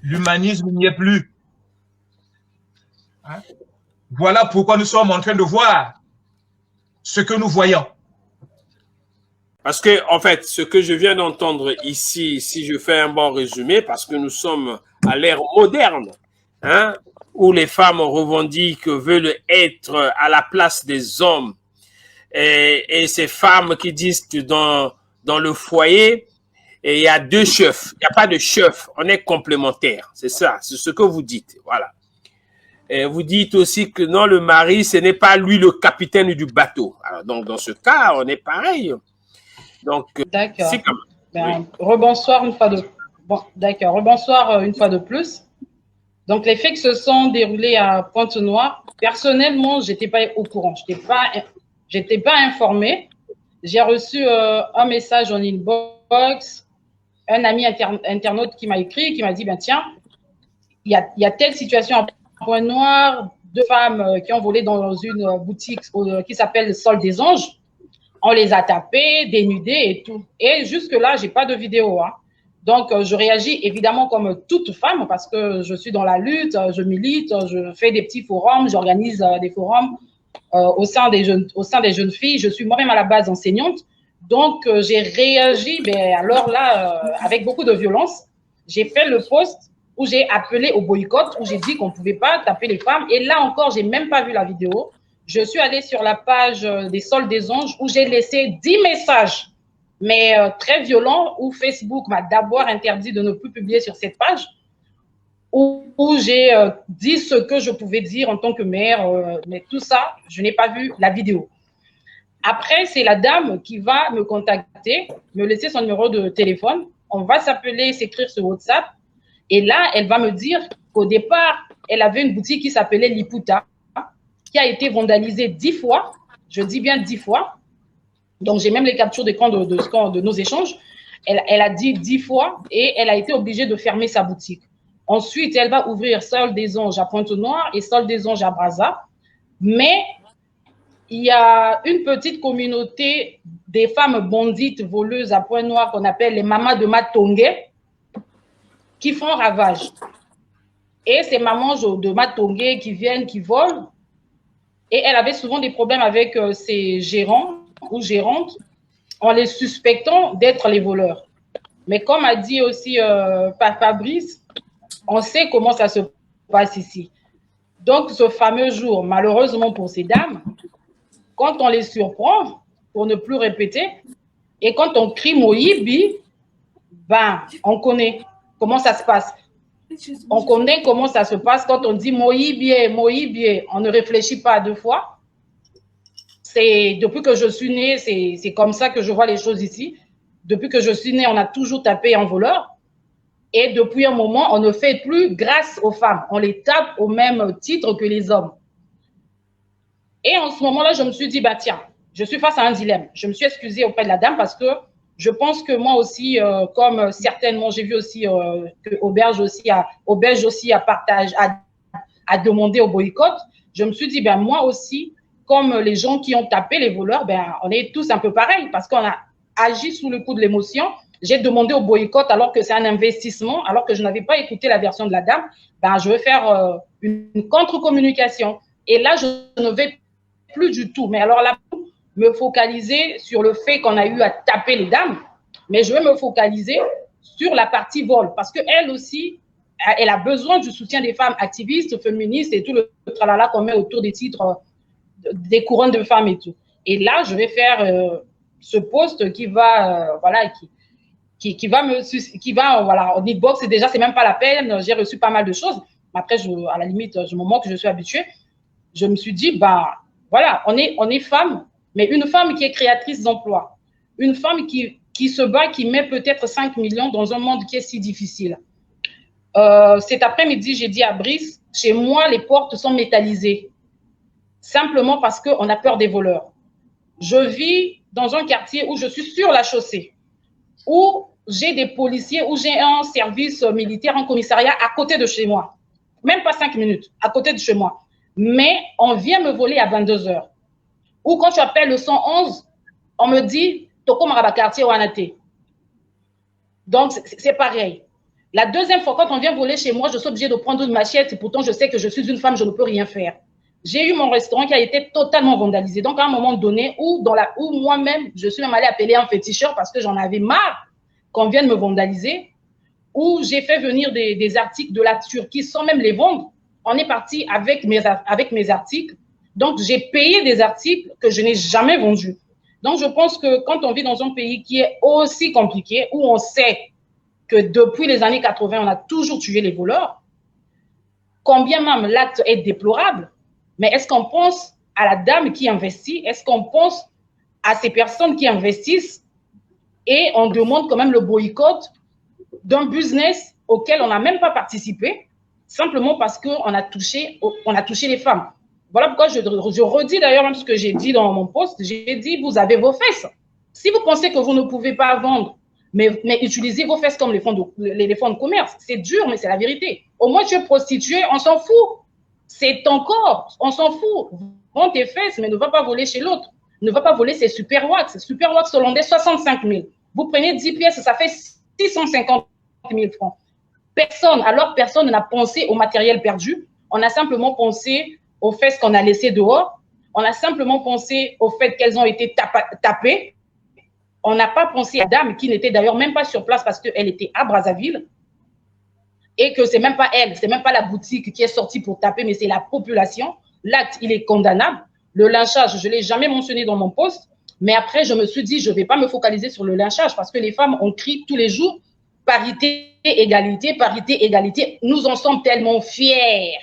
l'humanisme n'y est plus. Hein? Voilà pourquoi nous sommes en train de voir ce que nous voyons. Parce que, en fait, ce que je viens d'entendre ici, si je fais un bon résumé, parce que nous sommes à l'ère moderne, hein, où les femmes revendiquent, veulent être à la place des hommes, et ces femmes qui disent que dans le foyer, il y a deux chefs, il n'y a pas de chef, on est complémentaires, c'est ça, c'est ce que vous dites, voilà. Et vous dites aussi que non, le mari, ce n'est pas lui le capitaine du bateau. Alors, donc, dans ce cas, on est pareil. Donc, d'accord. Comme... Ben, oui. Rebonsoir une fois de bon, d'accord. Rebonsoir une fois de plus. Donc les faits qui se sont déroulés à Pointe-Noire, personnellement, j'étais pas au courant, j'étais pas informée. J'ai reçu un message en inbox, un ami internaute qui m'a écrit, qui m'a dit ben tiens, il y a telle situation à Pointe-Noire, deux femmes qui ont volé dans une boutique qui s'appelle Sol des Anges. On les a tapés, dénudés et tout. Et jusque-là, j'ai pas de vidéo. Hein. Donc, je réagis évidemment comme toute femme parce que je suis dans la lutte, je milite, je fais des petits forums, j'organise des forums au sein des jeunes filles. Je suis moi-même à la base enseignante. Donc, j'ai réagi, ben, alors là, avec beaucoup de violence. J'ai fait le post où j'ai appelé au boycott, où j'ai dit qu'on ne pouvait pas taper les femmes. Et là encore, j'ai même pas vu la vidéo. Je suis allée sur la page des Sols des Anges où j'ai laissé 10 messages, mais très violents, où Facebook m'a d'abord interdit de ne plus publier sur cette page, où j'ai dit ce que je pouvais dire en tant que mère, mais tout ça, je n'ai pas vu la vidéo. Après, c'est la dame qui va me contacter, me laisser son numéro de téléphone. On va s'appeler, s'écrire sur WhatsApp. Et là, elle va me dire qu'au départ, elle avait une boutique qui s'appelait Liputa, qui a été vandalisée 10 fois. Je dis bien 10 fois. Donc, j'ai même les captures d'écran de nos échanges. Elle a dit 10 fois et elle a été obligée de fermer sa boutique. Ensuite, elle va ouvrir Sol des Anges à Pointe-Noire et Sol des Anges à Brazza. Mais il y a une petite communauté des femmes bandites voleuses à Pointe-Noire qu'on appelle les mamas de Matongé qui font ravage. Et ces mamans de Matongé qui viennent, qui volent, et elle avait souvent des problèmes avec ses gérants ou gérantes en les suspectant d'être les voleurs. Mais comme a dit aussi Fabrice, on sait comment ça se passe ici. Donc, ce fameux jour, malheureusement pour ces dames, quand on les surprend, pour ne plus répéter, et quand on crie Moïbi, ben, on connaît comment ça se passe. On connaît comment ça se passe quand on dit Moïbi, Moïbi, on ne réfléchit pas deux fois. Depuis que je suis née, c'est comme ça que je vois les choses ici. Depuis que je suis née, on a toujours tapé un voleur. Et depuis un moment, on ne fait plus grâce aux femmes. On les tape au même titre que les hommes. Et en ce moment-là, je me suis dit, bah tiens, je suis face à un dilemme. Je me suis excusée auprès de la dame parce que je pense que moi aussi, comme certainement, j'ai vu aussi que Auberge aussi a demandé au boycott. Je me suis dit, ben moi aussi, comme les gens qui ont tapé les voleurs, ben on est tous un peu pareils parce qu'on a agi sous le coup de l'émotion. J'ai demandé au boycott alors que c'est un investissement, alors que je n'avais pas écouté la version de la dame. Ben je vais faire une contre-communication. Et là, je ne vais plus du tout. Mais alors là, me focaliser sur le fait qu'on a eu à taper les dames, mais je vais me focaliser sur la partie vol parce qu'elle aussi, elle a besoin du soutien des femmes activistes, féministes et tout le tralala qu'on met autour des titres, des couronnes de femmes et tout. Et là, je vais faire ce post qui va, voilà, qui va, voilà, en hitbox, déjà, c'est même pas la peine. J'ai reçu pas mal de choses. Après, à la limite, je me moque, je suis habituée. Je me suis dit, bah, voilà, on est femme, mais une femme qui est créatrice d'emploi, une femme qui se bat, qui met peut-être 5 millions dans un monde qui est si difficile. Cet après-midi, j'ai dit à Brice, chez moi, les portes sont métallisées, simplement parce qu'on a peur des voleurs. Je vis dans un quartier où je suis sur la chaussée, où j'ai des policiers, où j'ai un service militaire, un commissariat à côté de chez moi. Même pas 5 minutes, à côté de chez moi. Mais on vient me voler à 22 h. Ou quand tu appelles le 111, on me dit, Toko Maraba quartier ou Anate. Donc, c'est pareil. La deuxième fois, quand on vient voler chez moi, je suis obligée de prendre une machette. Pourtant, je sais que je suis une femme, je ne peux rien faire. J'ai eu mon restaurant qui a été totalement vandalisé. Donc, à un moment donné, où moi-même, je suis même allée appeler un féticheur parce que j'en avais marre qu'on vienne me vandaliser, où j'ai fait venir des articles de la Turquie sans même les vendre. On est parti avec mes articles. Donc, j'ai payé des articles que je n'ai jamais vendus. Donc, je pense que quand on vit dans un pays qui est aussi compliqué, où on sait que depuis les années 80, on a toujours tué les voleurs, combien même l'acte est déplorable, mais est-ce qu'on pense à la dame qui investit? Est-ce qu'on pense à ces personnes qui investissent et on demande quand même le boycott d'un business auquel on n'a même pas participé, simplement parce qu'on a touché les femmes. Voilà pourquoi je redis d'ailleurs même ce que j'ai dit dans mon post. J'ai dit, vous avez vos fesses. Si vous pensez que vous ne pouvez pas vendre, mais utilisez vos fesses comme les fonds de commerce. C'est dur, mais c'est la vérité. Au moins, tu es prostituée, on s'en fout. C'est ton corps, on s'en fout. Vends tes fesses, mais ne va pas voler chez l'autre. Ne va pas voler ses super wax. Super wax hollandais, 65 000. Vous prenez 10 pièces, ça fait 650 000 francs. Personne n'a pensé au matériel perdu. On a simplement pensé aux fesses qu'on a laissées dehors. On a simplement pensé au fait qu'elles ont été tapées. On n'a pas pensé à la dame qui n'était d'ailleurs même pas sur place parce qu'elle était à Brazzaville et que c'est même pas elle, c'est même pas la boutique qui est sortie pour taper, mais c'est la population. L'acte, il est condamnable. Le lynchage, je ne l'ai jamais mentionné dans mon post, mais après, je me suis dit, je ne vais pas me focaliser sur le lynchage parce que les femmes, on crie tous les jours parité, égalité, parité, égalité. Nous en sommes tellement fiers.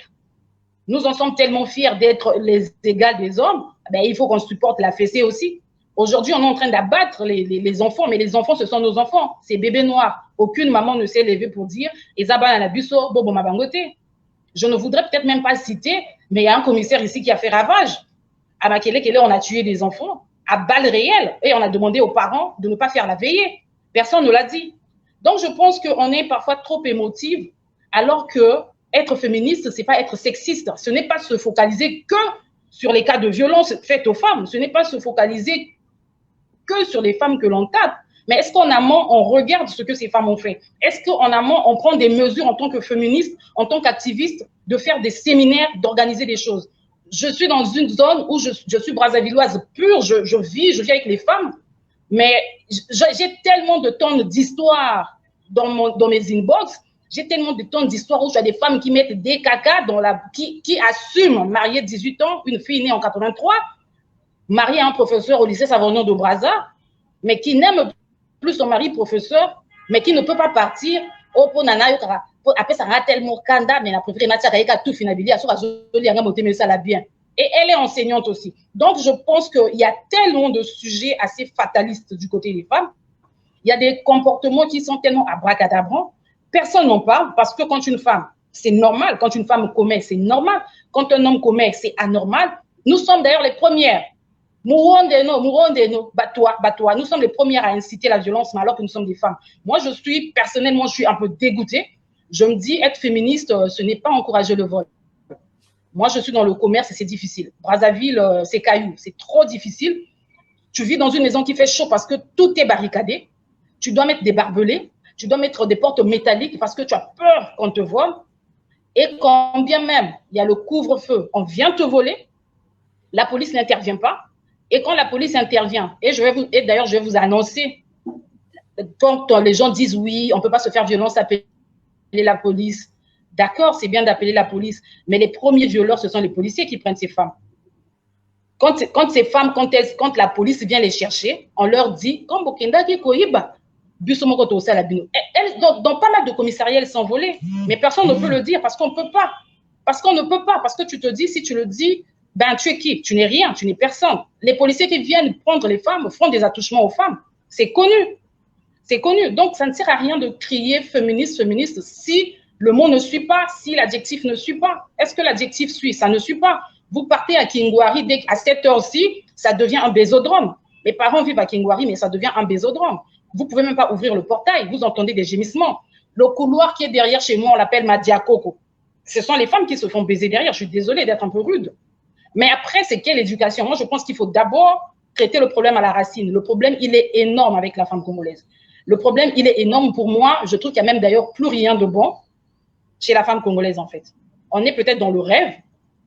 Nous en sommes tellement fiers d'être les égales des hommes. Ben, il faut qu'on supporte la fessée aussi. Aujourd'hui, on est en train d'abattre les enfants, mais les enfants, ce sont nos enfants. Ces bébés noirs. Aucune maman ne s'est levée pour dire « Je ne voudrais peut-être même pas citer, mais il y a un commissaire ici qui a fait ravage. À Makele, on a tué des enfants à balles réelles et on a demandé aux parents de ne pas faire la veillée. Personne ne l'a dit. Donc, je pense qu'on est parfois trop émotive, alors que être féministe, ce n'est pas être sexiste. Ce n'est pas se focaliser que sur les cas de violence faites aux femmes. Ce n'est pas se focaliser que sur les femmes que l'on tape. Mais est-ce qu'en amont, on regarde ce que ces femmes ont fait? Est-ce qu'en amont, on prend des mesures en tant que féministe, en tant qu'activiste, de faire des séminaires, d'organiser des choses? Je suis dans une zone où je suis brazzavilloise pure, je vis avec les femmes, mais j'ai tellement de tonnes d'histoires dans mes inbox, j'ai tellement de tonnes d'histoires où tu as des femmes qui mettent des caca qui assument marier 18 ans, une fille née en 83, mariée à un professeur au lycée Savonneau de Brazza, mais qui n'aime plus son mari professeur, mais qui ne peut pas partir au Ponana. Après, ça a tellement kanda, mais la préférée, tout finabilité, bien. Et elle est enseignante aussi. Donc, je pense qu'il y a tellement de sujets assez fatalistes du côté des femmes. Il y a des comportements qui sont tellement abracadabrants. Personne n'en parle parce que quand une femme, c'est normal. Quand une femme commet, c'est normal. Quand un homme commet, c'est anormal. Nous sommes d'ailleurs les premières. Batois. Nous sommes les premières à inciter la violence, mais alors que nous sommes des femmes. Moi, personnellement, je suis un peu dégoûtée. Je me dis, être féministe, ce n'est pas encourager le vol. Moi, je suis dans le commerce et c'est difficile. Brazzaville, c'est caillou, c'est trop difficile. Tu vis dans une maison qui fait chaud parce que tout est barricadé. Tu dois mettre des barbelés, tu dois mettre des portes métalliques parce que tu as peur qu'on te vole. Et quand bien même il y a le couvre-feu, on vient te voler, la police n'intervient pas. Et quand la police intervient, et d'ailleurs, je vais vous annoncer, quand les gens disent oui, on ne peut pas se faire violence, appeler la police. D'accord, c'est bien d'appeler la police, mais les premiers violeurs, ce sont les policiers qui prennent ces femmes. Quand ces femmes, quand la police vient les chercher, on leur dit, dans pas mal de commissariats, elles sont volées, mais personne ne peut le dire parce qu'on ne peut pas. Parce qu'on ne peut pas, parce que tu te dis, si tu le dis, ben tu es qui? Tu n'es rien, tu n'es personne. Les policiers qui viennent prendre les femmes font des attouchements aux femmes. C'est connu. C'est connu. Donc, ça ne sert à rien de crier féministe, féministe, si le mot ne suit pas, si l'adjectif ne suit pas. Est-ce que l'adjectif suit? Ça ne suit pas. Vous partez à Kingwari, dès qu'à cette heure-ci, ça devient un bésodrome. Mes parents vivent à Kingwari, mais ça devient un bésodrome. Vous ne pouvez même pas ouvrir le portail. Vous entendez des gémissements. Le couloir qui est derrière chez moi, on l'appelle Madiakoko. Ce sont les femmes qui se font baiser derrière. Je suis désolée d'être un peu rude. Mais après, c'est quelle éducation? Moi, je pense qu'il faut d'abord traiter le problème à la racine. Le problème, il est énorme avec la femme congolaise. Le problème, il est énorme pour moi. Je trouve qu'il n'y a même d'ailleurs plus rien de bon chez la femme congolaise, en fait. On est peut-être dans le rêve.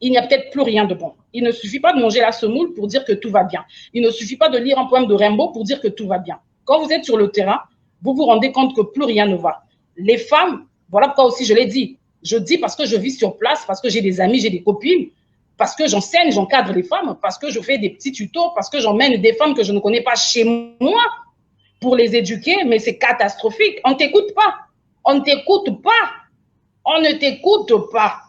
Il n'y a peut-être plus rien de bon. Il ne suffit pas de manger la semoule pour dire que tout va bien. Il ne suffit pas de lire un poème de Rimbaud pour dire que tout va bien. Quand vous êtes sur le terrain, vous vous rendez compte que plus rien ne va. Les femmes, voilà pourquoi aussi je l'ai dit. Je dis parce que je vis sur place, parce que j'ai des amis, j'ai des copines, parce que j'enseigne, j'encadre les femmes, parce que je fais des petits tutos, parce que j'emmène des femmes que je ne connais pas chez moi pour les éduquer, mais c'est catastrophique. On ne t'écoute pas. On ne t'écoute pas. On ne t'écoute pas.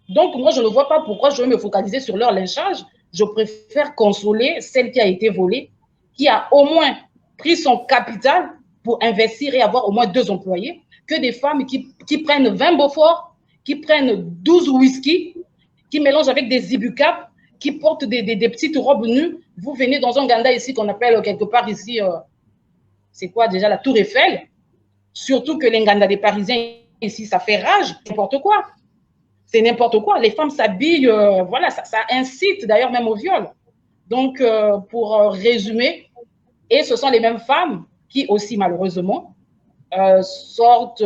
Donc, moi, je ne vois pas pourquoi je vais me focaliser sur leur lynchage. Je préfère consoler celle qui a été volée, qui a au moins pris son capital pour investir et avoir au moins 2 employés, que des femmes qui prennent 20 Beaufort, qui prennent 12 whisky, qui mélangent avec des Ibucap, qui portent des petites robes nues. Vous venez dans un Ganda ici qu'on appelle quelque part ici, c'est quoi déjà, la Tour Eiffel. Surtout que les Nganda des Parisiens ici, ça fait rage, n'importe quoi. C'est n'importe quoi. Les femmes s'habillent, voilà, ça incite d'ailleurs même au viol. Donc, pour résumer, et ce sont les mêmes femmes qui aussi, malheureusement, sortent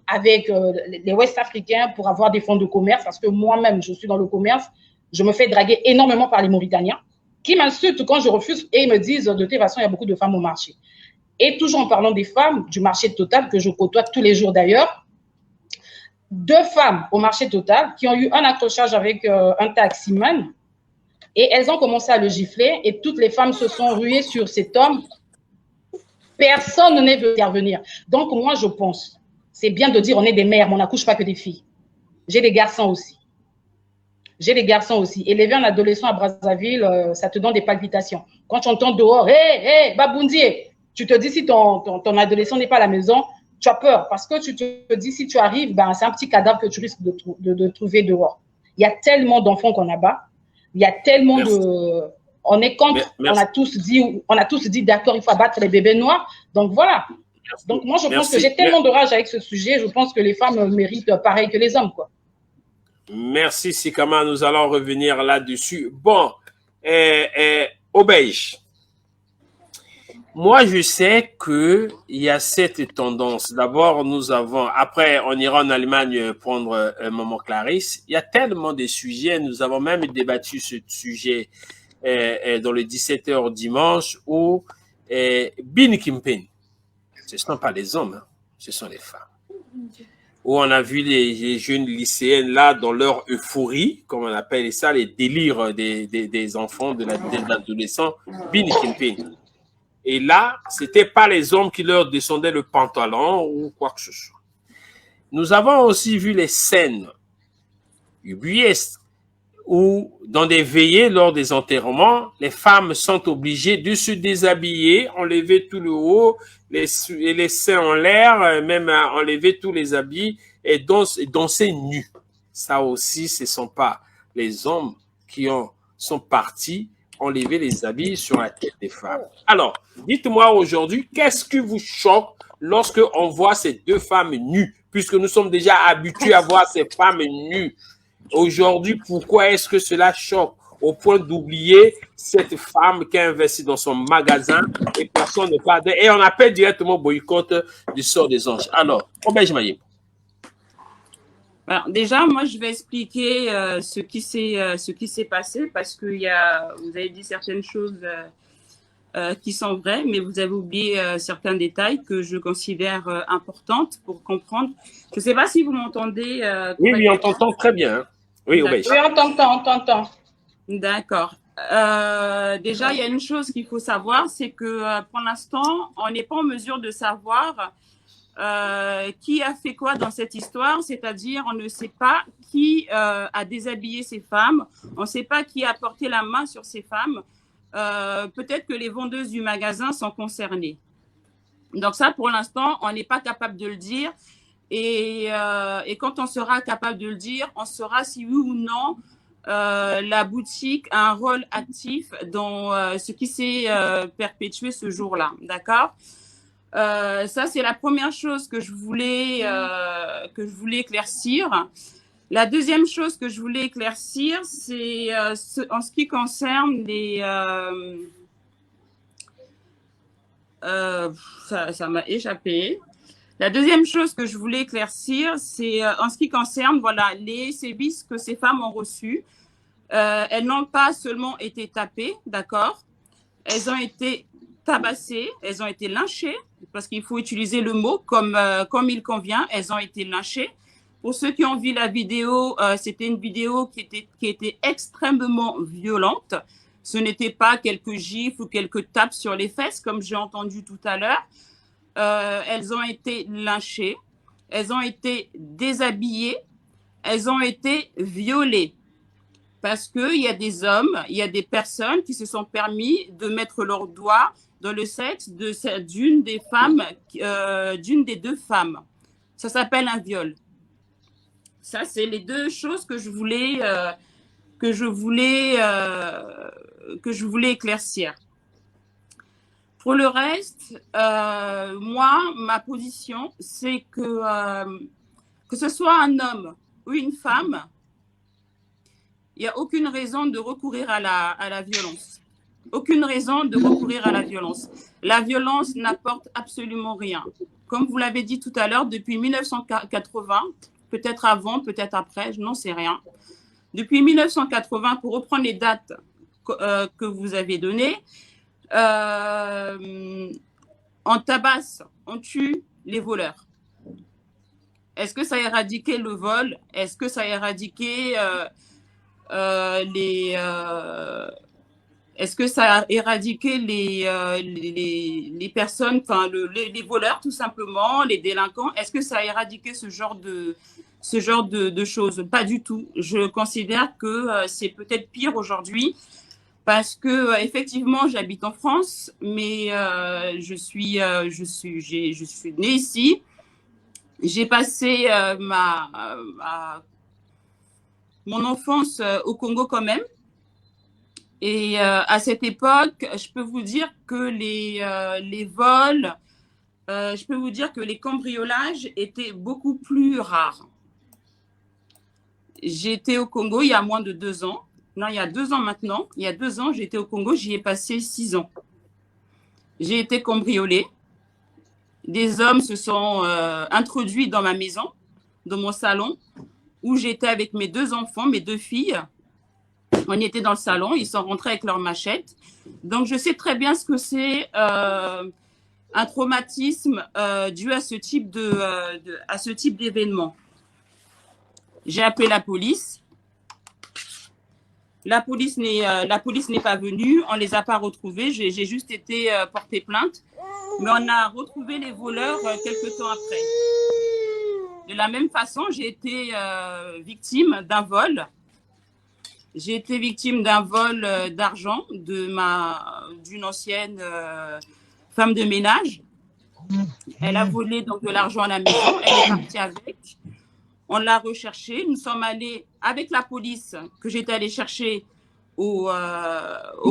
avec les Ouest-Africains pour avoir des fonds de commerce, parce que moi-même, je suis dans le commerce, je me fais draguer énormément par les Mauritaniens, qui m'insultent quand je refuse et ils me disent, de toute façon, il y a beaucoup de femmes au marché. Et toujours en parlant des femmes, du marché Total, que je côtoie tous les jours d'ailleurs, 2 femmes au marché Total qui ont eu un accrochage avec un taximan et elles ont commencé à le gifler et toutes les femmes se sont ruées sur cet homme. Personne n'est venu intervenir. Donc, moi, je pense, c'est bien de dire on est des mères, mais on n'accouche pas que des filles. J'ai des garçons aussi. J'ai des garçons aussi. Élever un adolescent à Brazzaville, ça te donne des palpitations. Quand tu entends dehors, hé, Baboundier, tu te dis si ton adolescent n'est pas à la maison, tu as peur parce que tu te dis si tu arrives, ben, c'est un petit cadavre que tu risques de trouver dehors. Il y a tellement d'enfants qu'on abat. Il y a tellement de... On est contre. On a tous dit d'accord, il faut abattre les bébés noirs. Donc voilà. Donc moi, je pense que j'ai tellement de rage avec ce sujet. Je pense que les femmes méritent pareil que les hommes, quoi. Merci, Sikama. Nous allons revenir là-dessus. Bon, Obège. Moi, je sais qu'il y a cette tendance. D'abord, nous avons, après, on ira en Allemagne prendre Maman Clarisse. Il y a tellement de sujets. Nous avons même débattu ce sujet dans le 17h dimanche où Bin Kimpin, ce ne sont pas les hommes, hein, ce sont les femmes. Où on a vu les jeunes lycéennes là dans leur euphorie, comme on appelle ça, les délires des enfants, des adolescents, Bin Kimpin. Et là, c'était pas les hommes qui leur descendaient le pantalon ou quoi que ce soit. Nous avons aussi vu les scènes ubuesques où, dans des veillées lors des enterrements, les femmes sont obligées de se déshabiller, enlever tout le haut, les seins en l'air, même enlever tous les habits et danser nus. Ça aussi, ce ne sont pas les hommes qui sont partis enlever les habits sur la tête des femmes. Alors, dites-moi aujourd'hui, qu'est-ce qui vous choque lorsque on voit ces 2 femmes nues, puisque nous sommes déjà habitués à voir ces femmes nues. Aujourd'hui, pourquoi est-ce que cela choque au point d'oublier cette femme qui a investi dans son magasin et personne ne parle d'elle et on appelle directement boycott du sort des anges. Alors, Obège Maïe. Alors, déjà, moi, je vais expliquer ce qui s'est passé parce que vous avez dit certaines choses qui sont vraies, mais vous avez oublié certains détails que je considère importantes pour comprendre. Je ne sais pas si vous m'entendez. Oui, on t'entend très bien. Hein. Oui, Obège. Oui, on t'entend. D'accord. Déjà, il y a une chose qu'il faut savoir, c'est que pour l'instant, on n'est pas en mesure de savoir qui a fait quoi dans cette histoire, c'est-à-dire on ne sait pas qui a déshabillé ces femmes, on ne sait pas qui a porté la main sur ces femmes. Peut-être que les vendeuses du magasin sont concernées. Donc ça, pour l'instant, on n'est pas capable de le dire. Et quand on sera capable de le dire, on saura si oui ou non la boutique a un rôle actif dans ce qui s'est perpétué ce jour-là. D'accord ? Ça, c'est la première chose que je voulais éclaircir. La deuxième chose que je voulais éclaircir, c'est en ce qui concerne ça m'a échappé. La deuxième chose que je voulais éclaircir, c'est en ce qui concerne voilà, les sévices que ces femmes ont reçus. Elles n'ont pas seulement été tapées, d'accord? Elles ont été tabassées, elles ont été lynchées, parce qu'il faut utiliser le mot comme il convient. Elles ont été lynchées. Pour ceux qui ont vu la vidéo, c'était une vidéo qui était extrêmement violente. Ce n'était pas quelques gifles ou quelques tapes sur les fesses, comme j'ai entendu tout à l'heure. Elles ont été lynchées, elles ont été déshabillées, elles ont été violées. Parce qu'il y a des hommes, il y a des personnes qui se sont permis de mettre leurs doigts dans le sexe d'une des femmes, d'une des deux femmes. Ça s'appelle un viol. Ça, c'est les deux choses que je voulais éclaircir. Pour le reste, moi, ma position, c'est que ce soit un homme ou une femme, il n'y a aucune raison de recourir à la violence. Aucune raison de recourir à la violence. La violence n'apporte absolument rien. Comme vous l'avez dit tout à l'heure, depuis 1980, peut-être avant, peut-être après, je n'en sais rien. Depuis 1980, pour reprendre les dates que vous avez données, on tabasse, on tue les voleurs. Est-ce que ça a éradiqué le vol? Est-ce que ça a éradiqué est-ce que ça a éradiqué les personnes, enfin les voleurs tout simplement, les délinquants? Est-ce que ça a éradiqué ce genre de choses? Pas du tout. Je considère que c'est peut-être pire aujourd'hui parce que effectivement j'habite en France, mais je suis née ici. J'ai passé mon enfance au Congo quand même. Et à cette époque, je peux vous dire que les vols, je peux vous dire que les cambriolages étaient beaucoup plus rares. J'étais au Congo il y a moins de 2 ans. Non, il y a 2 ans maintenant. Il y a 2 ans, j'étais au Congo, j'y ai passé 6 ans. J'ai été cambriolée. Des hommes se sont introduits dans ma maison, dans mon salon, où j'étais avec mes 2 enfants, mes 2 filles. On était dans le salon, ils sont rentrés avec leurs machettes. Donc, je sais très bien ce que c'est un traumatisme dû à ce type d'événement. J'ai appelé la police. La police n'est pas venue, on ne les a pas retrouvés. J'ai juste été porter plainte. Mais on a retrouvé les voleurs quelques temps après. De la même façon, j'ai été victime d'un vol. J'ai été victime d'un vol d'argent d'une ancienne femme de ménage. Elle a volé donc de l'argent à la maison. Elle est partie avec. On l'a recherchée. Nous sommes allés avec la police que j'étais allée chercher au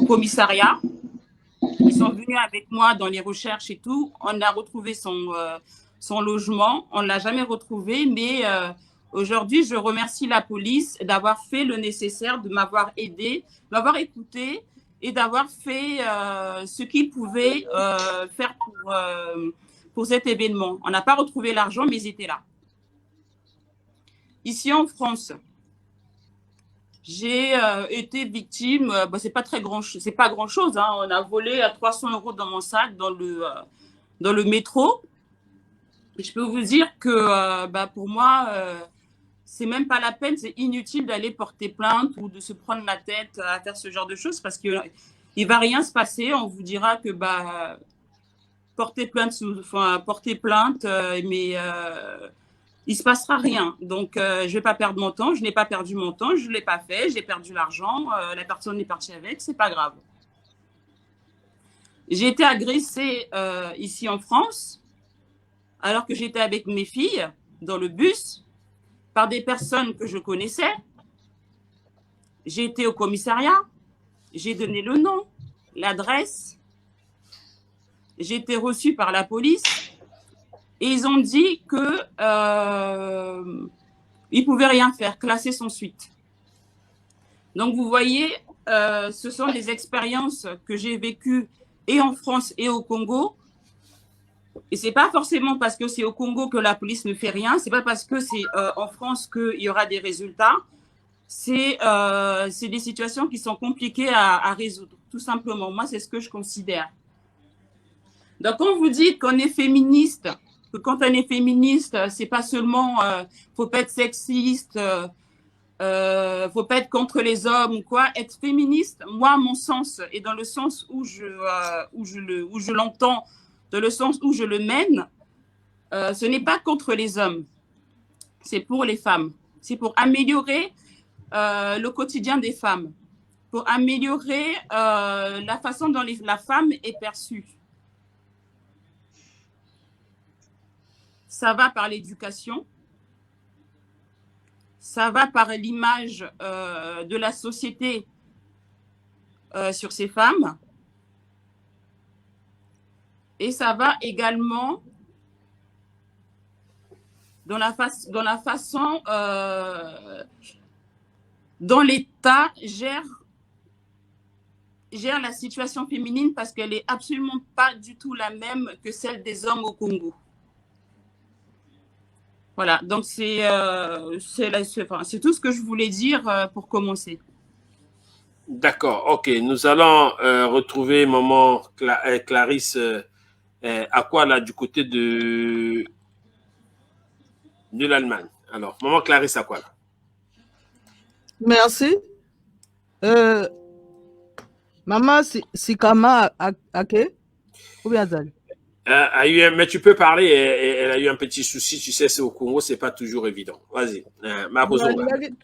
commissariat. Ils sont venus avec moi dans les recherches et tout. On a retrouvé son logement. On ne l'a jamais retrouvé, mais aujourd'hui, je remercie la police d'avoir fait le nécessaire, de m'avoir aidé, de m'avoir écouté et d'avoir fait ce qu'ils pouvaient faire pour cet événement. On n'a pas retrouvé l'argent, mais ils étaient là. Ici en France, j'ai été victime, c'est pas grand-chose. Hein. On a volé à 300 € dans mon sac dans le métro. Et je peux vous dire que pour moi, c'est même pas la peine, c'est inutile d'aller porter plainte ou de se prendre la tête à faire ce genre de choses parce qu'il ne va rien se passer. On vous dira que porter plainte, mais il ne se passera rien. Donc, je ne vais pas perdre mon temps. Je n'ai pas perdu mon temps. Je ne l'ai pas fait. J'ai perdu l'argent. La personne est partie avec. Ce n'est pas grave. J'ai été agressée ici en France alors que j'étais avec mes filles dans le bus par des personnes que je connaissais. J'ai été au commissariat. J'ai donné le nom, l'adresse. J'ai été reçue par la police. Et ils ont dit qu'ils ne pouvaient rien faire, classer sans suite. Donc, vous voyez, ce sont des expériences que j'ai vécues et en France et au Congo Et c'est pas forcément parce que c'est au Congo que la police ne fait rien, c'est pas parce que c'est en France qu'il y aura des résultats. C'est des situations qui sont compliquées à résoudre, tout simplement. Moi, c'est ce que je considère. Donc, quand vous dites qu'on est féministe, que quand on est féministe, c'est pas seulement faut pas être sexiste, faut pas être contre les hommes ou quoi. Être féministe, moi, mon sens est dans le sens où je l'entends, dans le sens où je le mène. Ce n'est pas contre les hommes, c'est pour les femmes. C'est pour améliorer le quotidien des femmes, pour améliorer la façon dont la femme est perçue. Ça va par l'éducation, ça va par l'image de la société sur ces femmes, et ça va également dans la façon dont l'État gère la situation féminine, parce qu'elle n'est absolument pas du tout la même que celle des hommes au Congo. Voilà, donc c'est tout ce que je voulais dire pour commencer. D'accord, ok. Nous allons retrouver maman Clarisse Akwala du côté de l'Allemagne. Alors, maman Clarisse Akwala. Merci. Maman Sikama Ake ou bien Zali? Mais tu peux parler, elle a eu un petit souci, tu sais, c'est au Congo, c'est pas toujours évident. Vas-y,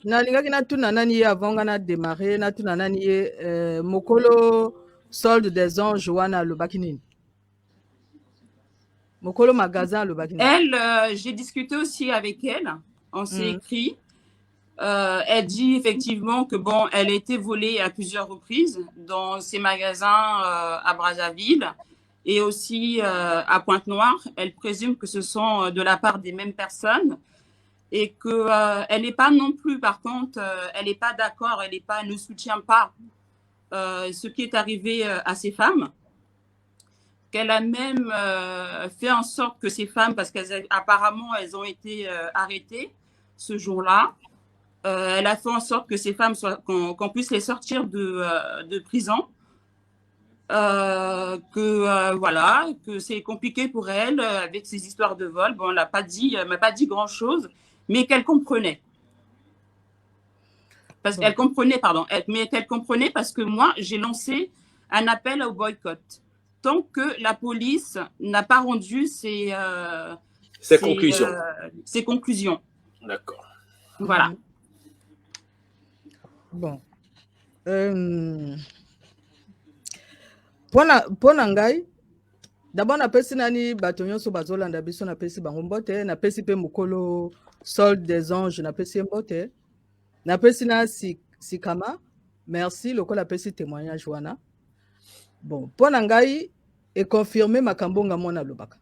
nalingaki natuna nani ye avant nga na démarrer natuna nani ye mokolo solde des anges wana alobaki nini? Mokolo magasin alobaki nini? Elle, j'ai discuté aussi avec elle, on s'est écrit. Elle dit effectivement que bon, elle a été volée à plusieurs reprises dans ses magasins à Brazzaville et aussi à Pointe-Noire. Elle présume que ce sont de la part des mêmes personnes et que elle n'est pas non plus, par contre, elle n'est pas d'accord, elle ne soutient pas ce qui est arrivé à ces femmes. Qu'elle a même fait en sorte que ces femmes, parce qu'apparemment elles ont été arrêtées ce jour-là, elle a fait en sorte que ces femmes qu'on puisse les sortir de prison. Voilà, que c'est compliqué pour elle avec ces histoires de vol. Bon, elle m'a pas dit grand-chose, mais qu'elle comprenait. Qu'elle comprenait, mais qu'elle comprenait parce que moi, j'ai lancé un appel au boycott. Tant que la police n'a pas rendu ses conclusions. D'accord. Voilà. Bon. Pona ngai d'abord napesi nani bato nyonso bazolanda biso napesi bango mbote, napesi pe mokolo solde des anges napesi mbote, napesi na Sikama merci lokola apesi témoignage wana. Bon, pona ngai e confirmer makambo nga mona lobaka.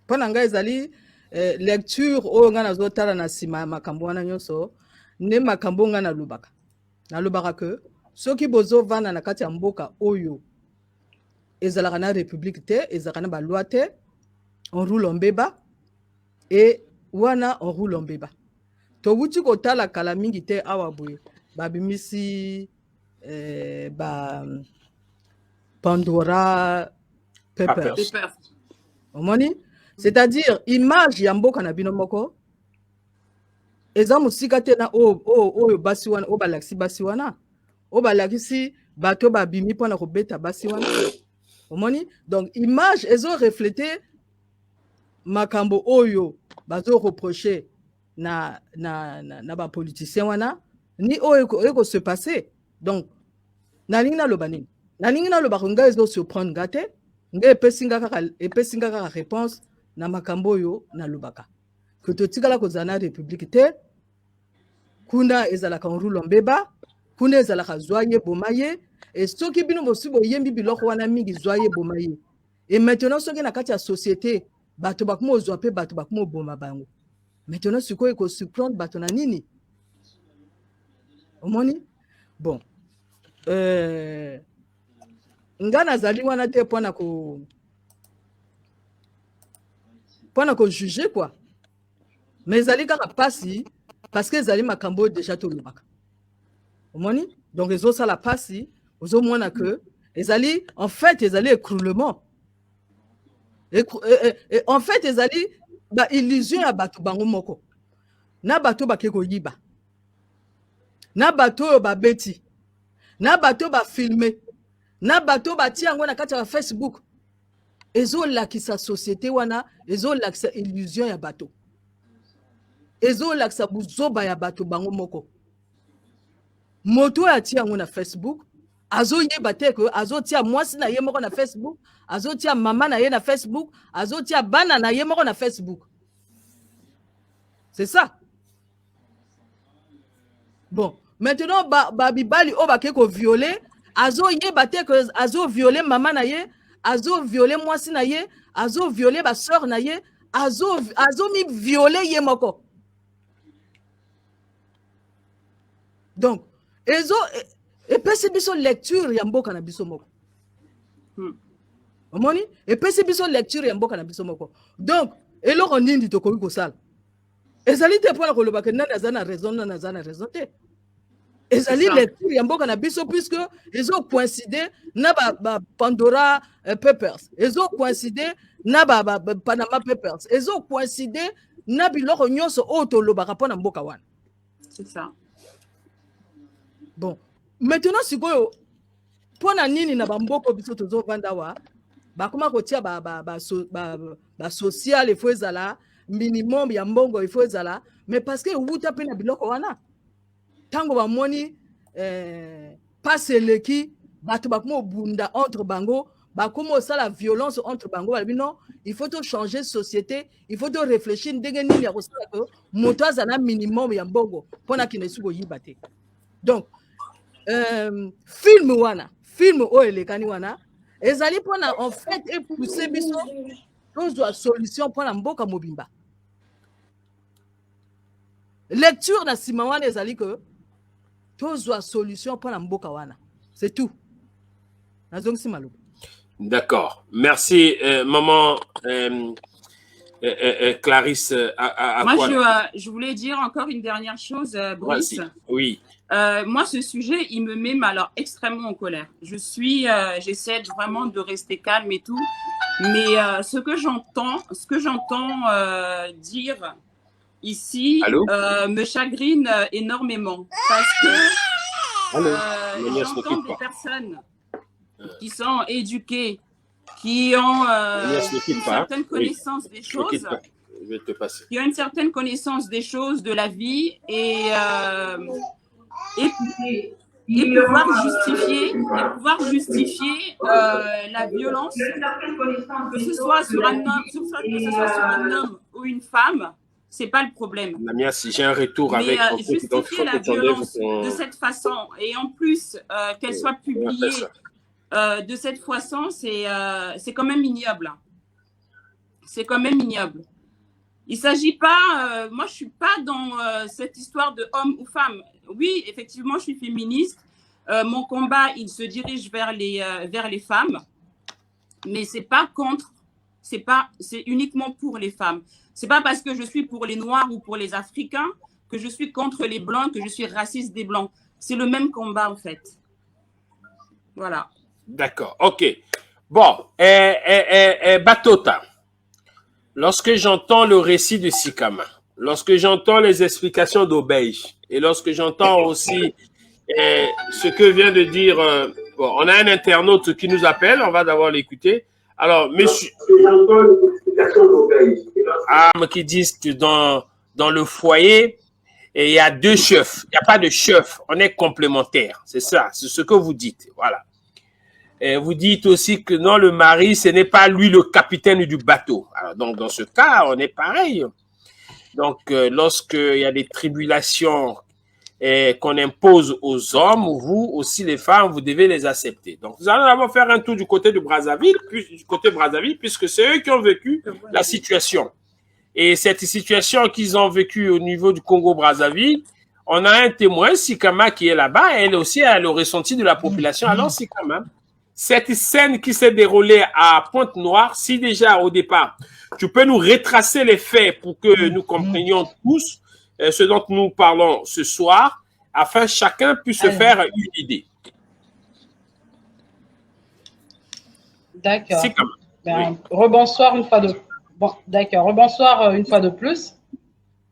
Pona ngai ezali lecture oyo nga nazotala na sima makambo wana nyonso ne makambo nga nalobaka. Nalobaka ke soki bozo vana na kati ya mboka oyo ezalaka na république te, ezalaka na ba loi te, on roule en beba et wana on roule en beba. To wuti kotala kala mingi te awa boye babimisi ba Pandora Papers. Omoni? C'est-à-dire image ya mboka na bino moko eza musika te na oyo basi wana o balakisi basi wana o balakisi bato babimi pona kobeta basi wana. Omoni? Donc image ezo refléter makambo oyo bazo reprocher na ba politicien wana ni oyo eko se passer. Donc nalingi na loba nini? Nalingi na loba nga ezo surprendre ngate nga epesinga kaka réponse na makambo oyo na lobaka. Que totikala kozana république te kuna ezalaka nrulu mbeba kuna ezalaka zwaye bomaye et soki bino mosibo yembi biloko wana mingi zwaye bomaye et maintenant soki na kati ya société bato bakumo zwa pe bato bakumo boma bango maintenant sikoyo ko surprendre bato na nini? Omoni? Bon nga nazali wana te pona ko pendant qu'on jugeait quoi. Mais ils allaient quand passer parce qu'ils allaient makambo déjà tout le bac. Donc ils ont ça la passe, ils ont moins que ils allaient en fait ils allaient écroulement. Et en fait ils allaient ba illusion à bateau bango moko. Na bateau ba keko yiba. Na bateau ba beti. Na bateau ba filmer. Na bateau ba tia ngo na kati ya Facebook. Ezo la ki sa société wana, ezo la ki sa illusion ya bateau. Ezo la ki sa buzoba ya bateau bango moko. Moto ya tia ngo na Facebook, azo yeba te ko azo tia mwasi na ye moko na Facebook, azo tia mama na ye na Facebook, azo tia bana na ye moko na Facebook. C'est ça. Bon, maintenant babibali o ba keko violer, azo yeba te ko azo violer mama na ye, azo violer mwasi na ye, azo violer ba sœur na ye, azo mi violer ye moko. Donc ezo epesi biso lecture ya mboka na biso moko. Omoni epesi biso lecture ya mboka na biso moko. Donc eloko nindi tokoki kosala. Ezali te pona koloba ke nani azana raison nani azana raison te. Ezali lecture ya mboka na biso puisque ezo coïncider na ba Pandora Papers. Ezo coïncider na ba Panama Papers. Ezo coïncider na biloko nyonso o tolobaka pona mboka wana. C'est ça. Bon, maintenant si vous pona nini na bamboko biso tozo vanda wa ba kuma ko tia ba social il faut ezala minimum ya mbongo il faut ezala mais parce que wuta pe na biloko wana tango ba moni passe leki bato ba kuma bunda entre bango ba kuma la violence entre bango ba non il faut to changer société il faut to réfléchir ndenge nini ya kosala ko moto azana minimum ya mbongo pona kinesuko yibate. Donc film o elekani wana ezali pona en fait et pousser biso tozwa solution pona mboka mobimba. Lecture na sima wana ezali que tozwa solution pona mboka wana. C'est tout. Nazongisi maloba. D'accord. Merci maman Clarisse moi je voulais dire encore une dernière chose Brice. Oui. Moi, ce sujet, il me met alors extrêmement en colère. J'essaie vraiment de rester calme et tout, mais ce que j'entends dire ici me chagrine énormément parce que j'entends des personnes qui sont éduquées, qui ont une certaine connaissance des choses. Je vais te passer. Qui ont une certaine connaissance des choses, de la vie et pouvoir justifier la violence, que ce soit sur un homme ou une femme, c'est pas le problème. Lamia, si j'ai un retour mais avec justifier la violence de cette façon et en plus qu'elle soit publiée de cette façon, c'est quand même ignoble. C'est quand même ignoble. Il ne s'agit pas, moi je ne suis pas dans cette histoire de homme ou femme. Oui, effectivement, je suis féministe. Mon combat, il se dirige vers les femmes. Mais ce n'est pas contre, c'est uniquement pour les femmes. Ce n'est pas parce que je suis pour les Noirs ou pour les Africains que je suis contre les Blancs, que je suis raciste des Blancs. C'est le même combat, en fait. Voilà. D'accord, ok. Bon, Batota. Lorsque j'entends le récit de Sikama, lorsque j'entends les explications d'Obège, et lorsque j'entends aussi ce que vient de dire, bon, on a un internaute qui nous appelle, on va d'abord l'écouter. Alors, monsieur, qui disent que dans le foyer, il y a deux chefs, il n'y a pas de chef, on est complémentaires, c'est ça, c'est ce que vous dites, voilà. Et vous dites aussi que non, le mari, ce n'est pas lui le capitaine du bateau. Alors, donc, dans ce cas, on est pareil. Donc, lorsqu'il y a des tribulations qu'on impose aux hommes, vous aussi, les femmes, vous devez les accepter. Donc, nous allons d'abord faire un tour du côté de Brazzaville, puisque c'est eux qui ont vécu la situation. Et cette situation qu'ils ont vécue au niveau du Congo-Brazzaville, on a un témoin, Sikama, qui est là-bas, elle aussi a le ressenti de la population. Alors, Sikama, cette scène qui s'est déroulée à Pointe-Noire, si déjà au départ, tu peux nous retracer les faits pour que nous comprenions tous ce dont nous parlons ce soir, afin que chacun puisse se faire une idée. D'accord. Oui. Rebonsoir une fois de Rebonsoir une fois de plus.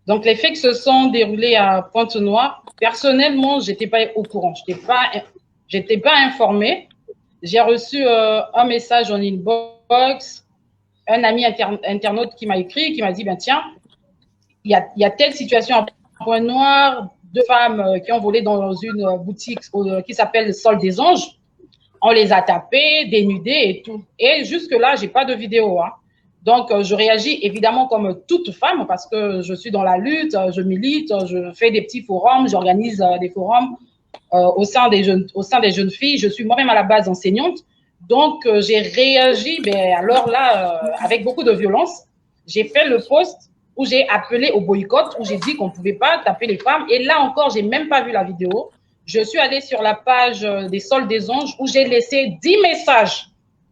Donc, les faits qui se sont déroulés à Pointe-Noire, personnellement, je n'étais pas au courant. Je n'étais pas informée. J'ai reçu un message en inbox, un ami internaute qui m'a écrit, qui m'a dit, ben tiens, il y a telle situation à Pointe-Noire, 2 femmes qui ont volé dans une boutique qui s'appelle Sol des Anges. On les a tapées, dénudées et tout. Et jusque-là, je n'ai pas de vidéo. Hein. Donc, je réagis évidemment comme toute femme parce que je suis dans la lutte, je milite, je fais des petits forums, j'organise des forums au sein des jeunes filles. Je suis moi-même à la base enseignante. Donc, j'ai réagi, alors là, avec beaucoup de violence. J'ai fait le post où j'ai appelé au boycott, où j'ai dit qu'on ne pouvait pas taper les femmes. Et là encore, je n'ai même pas vu la vidéo. Je suis allée sur la page des Sols des Anges où j'ai laissé 10 messages,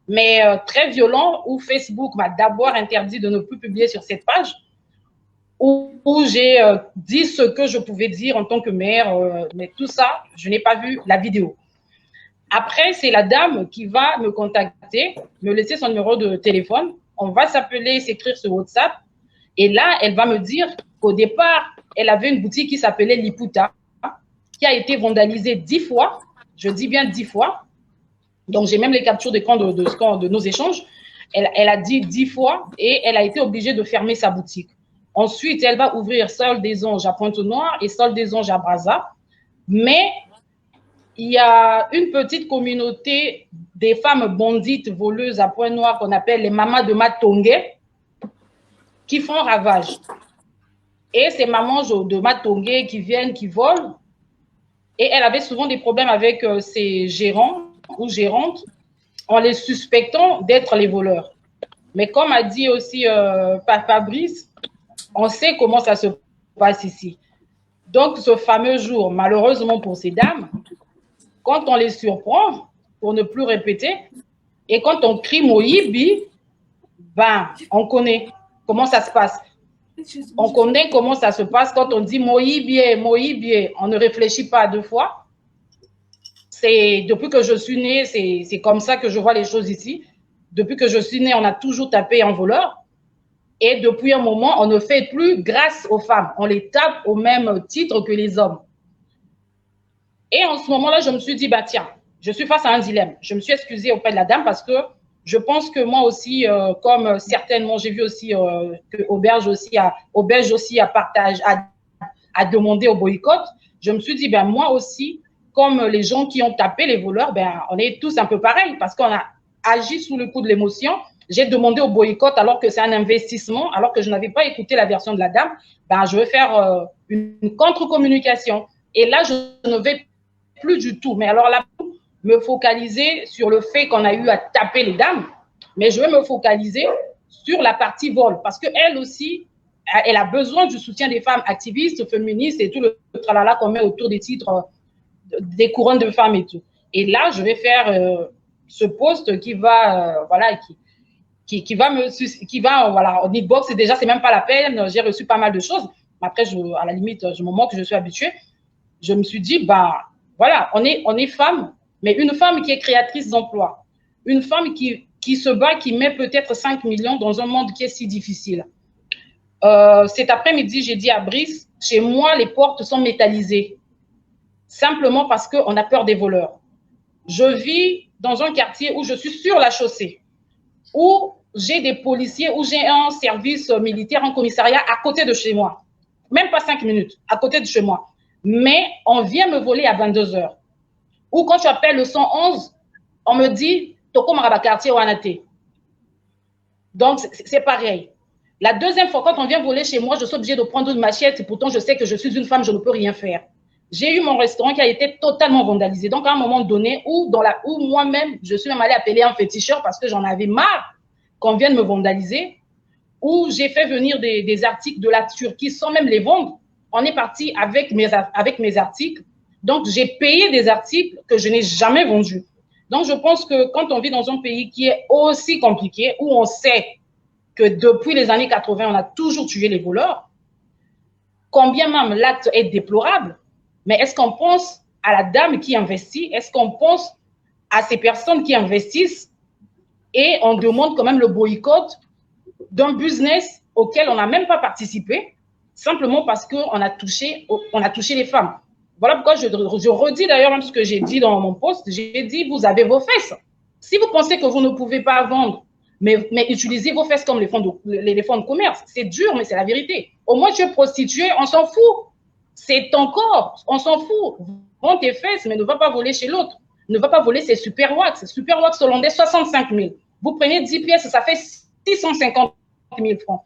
mais très violents, où Facebook m'a d'abord interdit de ne plus publier sur cette page, où j'ai dit ce que je pouvais dire en tant que mère, mais tout ça, je n'ai pas vu la vidéo. Après, c'est la dame qui va me contacter, me laisser son numéro de téléphone. On va s'appeler, s'écrire sur WhatsApp. Et là, elle va me dire qu'au départ, elle avait une boutique qui s'appelait Liputa, qui a été vandalisée 10 fois. Je dis bien 10 fois. Donc, j'ai même les captures d'écran de nos échanges. Elle a dit 10 fois et elle a été obligée de fermer sa boutique. Ensuite, elle va ouvrir Sol des Anges à Pointe-Noire et Sol des Anges à Brazza. Mais il y a une petite communauté des femmes bandites voleuses à Pointe-Noire qu'on appelle les mamas de Matongé qui font ravage. Et ces mamans de Matongé qui viennent, qui volent, et elle avait souvent des problèmes avec ses gérants ou gérantes en les suspectant d'être les voleurs. Mais comme a dit aussi Fabrice, on sait comment ça se passe ici. Donc, ce fameux jour, malheureusement pour ces dames, quand on les surprend, pour ne plus répéter, et quand on crie Moïbi, ben, on connaît comment ça se passe. On connaît comment ça se passe quand on dit Moïbié, Moïbié. On ne réfléchit pas 2 fois. Depuis que je suis née, c'est comme ça que je vois les choses ici. Depuis que je suis née, on a toujours tapé un voleur. Et depuis un moment, on ne fait plus grâce aux femmes. On les tape au même titre que les hommes. Et en ce moment-là, je me suis dit, bah tiens, je suis face à un dilemme. Je me suis excusée auprès de la dame parce que je pense que moi aussi, comme certainement, j'ai vu aussi que Auberge aussi a demandé au boycott. Je me suis dit, ben moi aussi, comme les gens qui ont tapé les voleurs, ben on est tous un peu pareils parce qu'on a agi sous le coup de l'émotion. J'ai demandé au boycott alors que c'est un investissement, alors que je n'avais pas écouté la version de la dame. Ben je vais faire une contre-communication. Et là, je ne vais plus du tout. Mais alors là, me focaliser sur le fait qu'on a eu à taper les dames, mais je vais me focaliser sur la partie vol parce qu'elle aussi, elle a besoin du soutien des femmes activistes, féministes et tout le tralala qu'on met autour des titres, des couronnes de femmes et tout. Et là, je vais faire ce post qui va, voilà, qui va, voilà, en inbox, déjà, c'est même pas la peine, j'ai reçu pas mal de choses. Après, à la limite, je me moque, je suis habituée. Je me suis dit, bah, voilà, on est femmes, mais une femme qui est créatrice d'emplois, une femme qui se bat, qui met peut-être 5 millions dans un monde qui est si difficile. Cet après-midi, j'ai dit à Brice, chez moi, les portes sont métallisées, simplement parce qu'on a peur des voleurs. Je vis dans un quartier où je suis sur la chaussée, où j'ai des policiers, où j'ai un service militaire, un commissariat à côté de chez moi. Même pas 5 minutes, à côté de chez moi. Mais on vient me voler à 22 h. Ou quand tu appelles le 111, on me dit « Toko maraba quartier Wanate ». Donc, c'est pareil. La deuxième fois, quand on vient voler chez moi, je suis obligée de prendre une machette et pourtant, je sais que je suis une femme, je ne peux rien faire. J'ai eu mon restaurant qui a été totalement vandalisé. Donc, à un moment donné, où moi-même, je suis même allée appeler un féticheur parce que j'en avais marre qu'on vienne me vandaliser, où j'ai fait venir des articles de la Turquie sans même les vendre. On est parti avec mes articles. Donc, j'ai payé des articles que je n'ai jamais vendus. Donc, je pense que quand on vit dans un pays qui est aussi compliqué, où on sait que depuis les années 80, on a toujours tué les voleurs, combien même l'acte est déplorable, mais est-ce qu'on pense à la dame qui investit? Est-ce qu'on pense à ces personnes qui investissent et on demande quand même le boycott d'un business auquel on n'a même pas participé, simplement parce qu'on a touché les femmes. Voilà pourquoi je redis d'ailleurs même ce que j'ai dit dans mon post. J'ai dit, vous avez vos fesses. Si vous pensez que vous ne pouvez pas vendre, mais utilisez vos fesses comme les fonds de commerce, c'est dur, mais c'est la vérité. Au moins, tu es prostituée, on s'en fout. C'est ton corps, on s'en fout. Vends tes fesses, mais ne va pas voler chez l'autre. Ne va pas voler ses super wax. Super wax hollandais, 65 000. Vous prenez 10 pièces, ça fait 650 000 francs.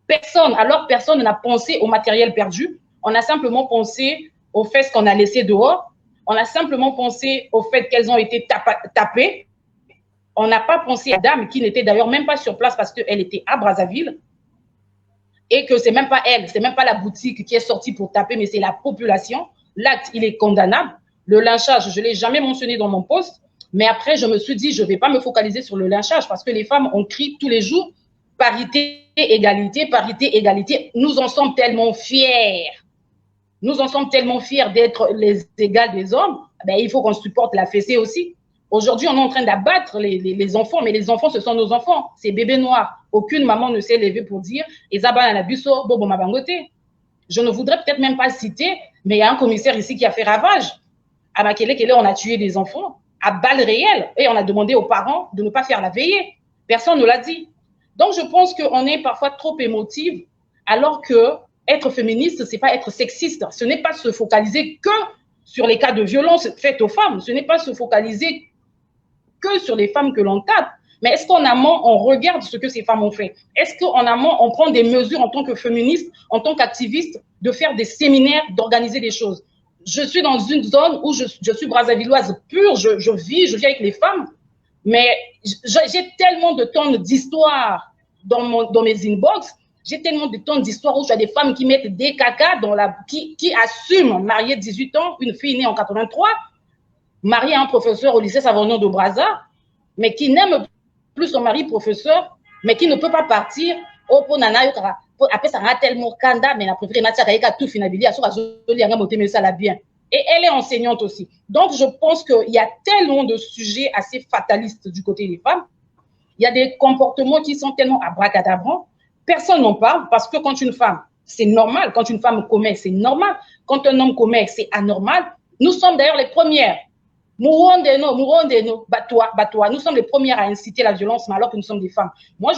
Personne n'a pensé au matériel perdu. On a simplement pensé aux fesses qu'on a laissées dehors. On a simplement pensé au fait qu'elles ont été tapées. On n'a pas pensé à la dame qui n'était d'ailleurs même pas sur place parce qu'elle était à Brazzaville et que c'est même pas elle, c'est même pas la boutique qui est sortie pour taper, mais c'est la population. L'acte, il est condamnable. Le lynchage, je ne l'ai jamais mentionné dans mon post, mais après, je me suis dit, je ne vais pas me focaliser sur le lynchage parce que les femmes, on crie tous les jours parité, égalité, parité, égalité. Nous en sommes tellement fiers. Nous en sommes tellement fiers d'être les égales des hommes. Ben, il faut qu'on supporte la fessée aussi. Aujourd'hui, on est en train d'abattre les enfants, mais les enfants, ce sont nos enfants. Ces bébés noirs. Aucune maman ne s'est levée pour dire « Isabelle Anabuso, Bobo Mabangote ». Je ne voudrais peut-être même pas citer, mais il y a un commissaire ici qui a fait ravage. À Makele, on a tué des enfants à balles réelles et on a demandé aux parents de ne pas faire la veillée. Personne ne l'a dit. Donc, je pense qu'on est parfois trop émotive, alors que être féministe, ce n'est pas être sexiste. Ce n'est pas se focaliser que sur les cas de violence faites aux femmes. Ce n'est pas se focaliser que sur les femmes que l'on tape. Mais est-ce qu'en amont, on regarde ce que ces femmes ont fait? Est-ce qu'en amont, on prend des mesures en tant que féministe, en tant qu'activiste, de faire des séminaires, d'organiser des choses? Je suis dans une zone où je suis brazzavilloise pure, je vis avec les femmes, mais j'ai tellement de tonnes d'histoires dans mes inbox, j'ai tellement de tonnes d'histoires où j'ai des femmes qui mettent des caca qui assument marier 18 ans, une fille née en 83, mariée à un professeur au lycée Savonneau de Brazza, mais qui n'aime plus son mari professeur, mais qui ne peut pas partir au Ponana, après ça a tellement kanda, mais la préférée n'a tout finalisé, bien. Et elle est enseignante aussi. Donc, je pense qu'il y a tellement de sujets assez fatalistes du côté des femmes. Il y a des comportements qui sont tellement abracadabrants. Personne n'en parle parce que quand une femme, c'est normal. Quand une femme commet, c'est normal. Quand un homme commet, c'est anormal. Nous sommes d'ailleurs les premières. Mourondeno, batois. Nous sommes les premières à inciter la violence, mais alors que nous sommes des femmes. Moi,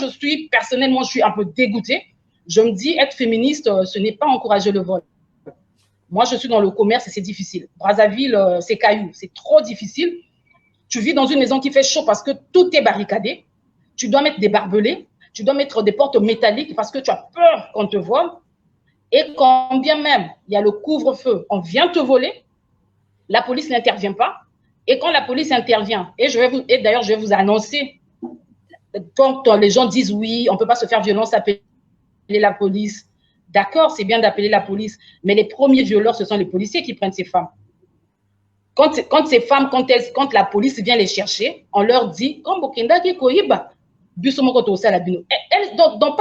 personnellement, je suis un peu dégoûtée. Je me dis, être féministe, ce n'est pas encourager le vol. Moi, je suis dans le commerce et c'est difficile. Brazzaville, c'est caillou, c'est trop difficile. Tu vis dans une maison qui fait chaud parce que tout est barricadé. Tu dois mettre des barbelés, tu dois mettre des portes métalliques parce que tu as peur qu'on te vole. Et quand bien même il y a le couvre-feu, on vient te voler, la police n'intervient pas. Et quand la police intervient, et d'ailleurs, je vais vous annoncer, quand les gens disent oui, on ne peut pas se faire violence, appeler la police. D'accord, c'est bien d'appeler la police, mais les premiers violeurs, ce sont les policiers qui prennent ces femmes. Quand ces femmes, quand la police vient les chercher, on leur dit, dans pas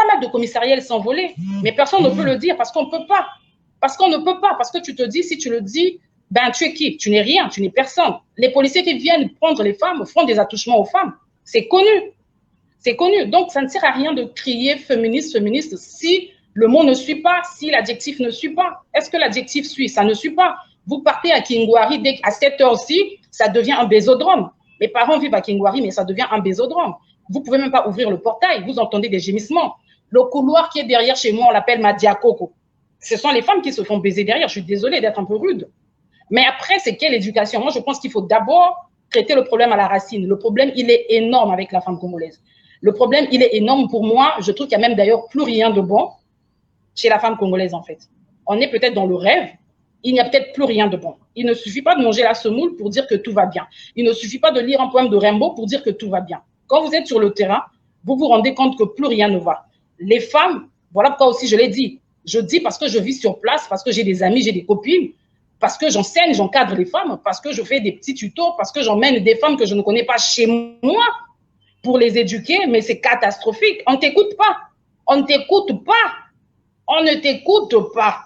mal de commissariats, elles sont volées, mais personne ne peut le dire parce qu'on ne peut pas. Parce qu'on ne peut pas, parce que tu te dis, si tu le dis, ben tu es qui? Tu n'es rien, tu n'es personne. Les policiers qui viennent prendre les femmes font des attouchements aux femmes. C'est connu. C'est connu. Donc, ça ne sert à rien de crier féministe, féministe, si le mot ne suit pas, si l'adjectif ne suit pas. Est-ce que l'adjectif suit? Ça ne suit pas. Vous partez à Kingwari, dès qu'à 7 heures-ci, ça devient un bésodrome. Mes parents vivent à Kingwari, mais ça devient un bésodrome. Vous ne pouvez même pas ouvrir le portail, vous entendez des gémissements. Le couloir qui est derrière chez moi, on l'appelle Madiakoko. Ce sont les femmes qui se font baiser derrière. Je suis désolée d'être un peu rude. Mais après, c'est quelle éducation? Moi, je pense qu'il faut d'abord traiter le problème à la racine. Le problème, il est énorme avec la femme congolaise. Le problème, il est énorme pour moi. Je trouve qu'il n'y a même d'ailleurs plus rien de bon chez la femme congolaise, en fait. On est peut-être dans le rêve. Il n'y a peut-être plus rien de bon. Il ne suffit pas de manger la semoule pour dire que tout va bien. Il ne suffit pas de lire un poème de Rimbaud pour dire que tout va bien. Quand vous êtes sur le terrain, vous vous rendez compte que plus rien ne va. Les femmes, voilà pourquoi aussi je l'ai dit. Je dis parce que je vis sur place, parce que j'ai des amis, j'ai des copines. parce que j'enseigne, j'encadre les femmes, parce que je fais des petits tutos, parce que j'emmène des femmes que je ne connais pas chez moi pour les éduquer, mais c'est catastrophique. On ne t'écoute pas. On ne t'écoute pas. On ne t'écoute pas.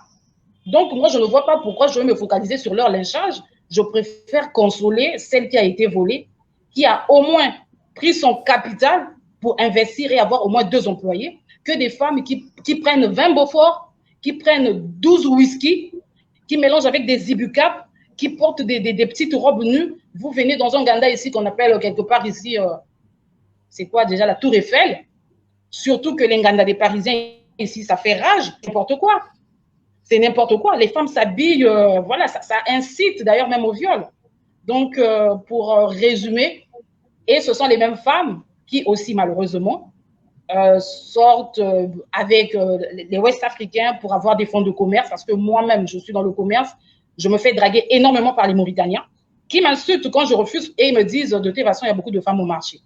Donc, moi, je ne vois pas pourquoi je vais me focaliser sur leur lynchage. Je préfère consoler celle qui a été volée, qui a au moins pris son capital pour investir et avoir au moins 2 employés, que des femmes qui prennent 20 Beaufort, qui prennent 12 whisky, qui mélangent avec des Ibucap, qui portent des petites robes nues. Vous venez dans un Ganda ici qu'on appelle quelque part ici, c'est quoi déjà, la Tour Eiffel. Surtout que les Nganda des Parisiens ici, ça fait rage, n'importe quoi. C'est n'importe quoi. Les femmes s'habillent, voilà, ça incite d'ailleurs même au viol. Donc, pour résumer, et ce sont les mêmes femmes qui aussi, malheureusement, sortent avec les Ouest-Africains pour avoir des fonds de commerce, parce que moi-même, je suis dans le commerce, je me fais draguer énormément par les Mauritaniens, qui m'insultent quand je refuse et ils me disent, de toute façon, il y a beaucoup de femmes au marché.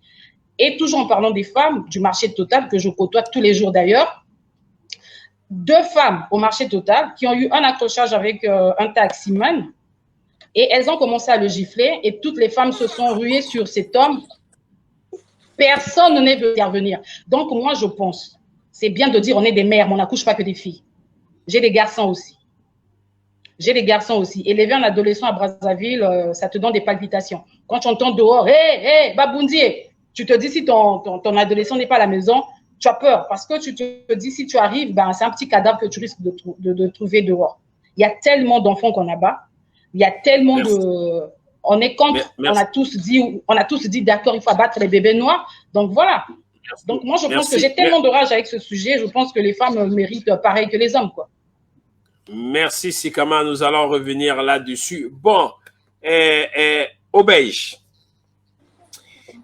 Et toujours en parlant des femmes, du marché Total, que je côtoie tous les jours d'ailleurs, 2 femmes au marché Total qui ont eu un accrochage avec un taximan et elles ont commencé à le gifler et toutes les femmes se sont ruées sur cet homme. Personne n'est venu intervenir. Donc, moi, je pense, c'est bien de dire on est des mères, mais on n'accouche pas que des filles. J'ai des garçons aussi. J'ai des garçons aussi. Élever un adolescent à Brazzaville, ça te donne des palpitations. Quand tu entends dehors, hé, Baboundier, tu te dis si ton adolescent n'est pas à la maison, tu as peur parce que tu te dis si tu arrives, ben, c'est un petit cadavre que tu risques de trouver dehors. Il y a tellement d'enfants qu'on abat. Il y a tellement de... On est contre. On a tous dit d'accord, il faut abattre les bébés noirs. Donc voilà. Donc moi, je pense que j'ai tellement de rage avec ce sujet. Je pense que les femmes méritent pareil que les hommes, quoi. Merci, Sikama. Nous allons revenir là-dessus. Bon, Obège.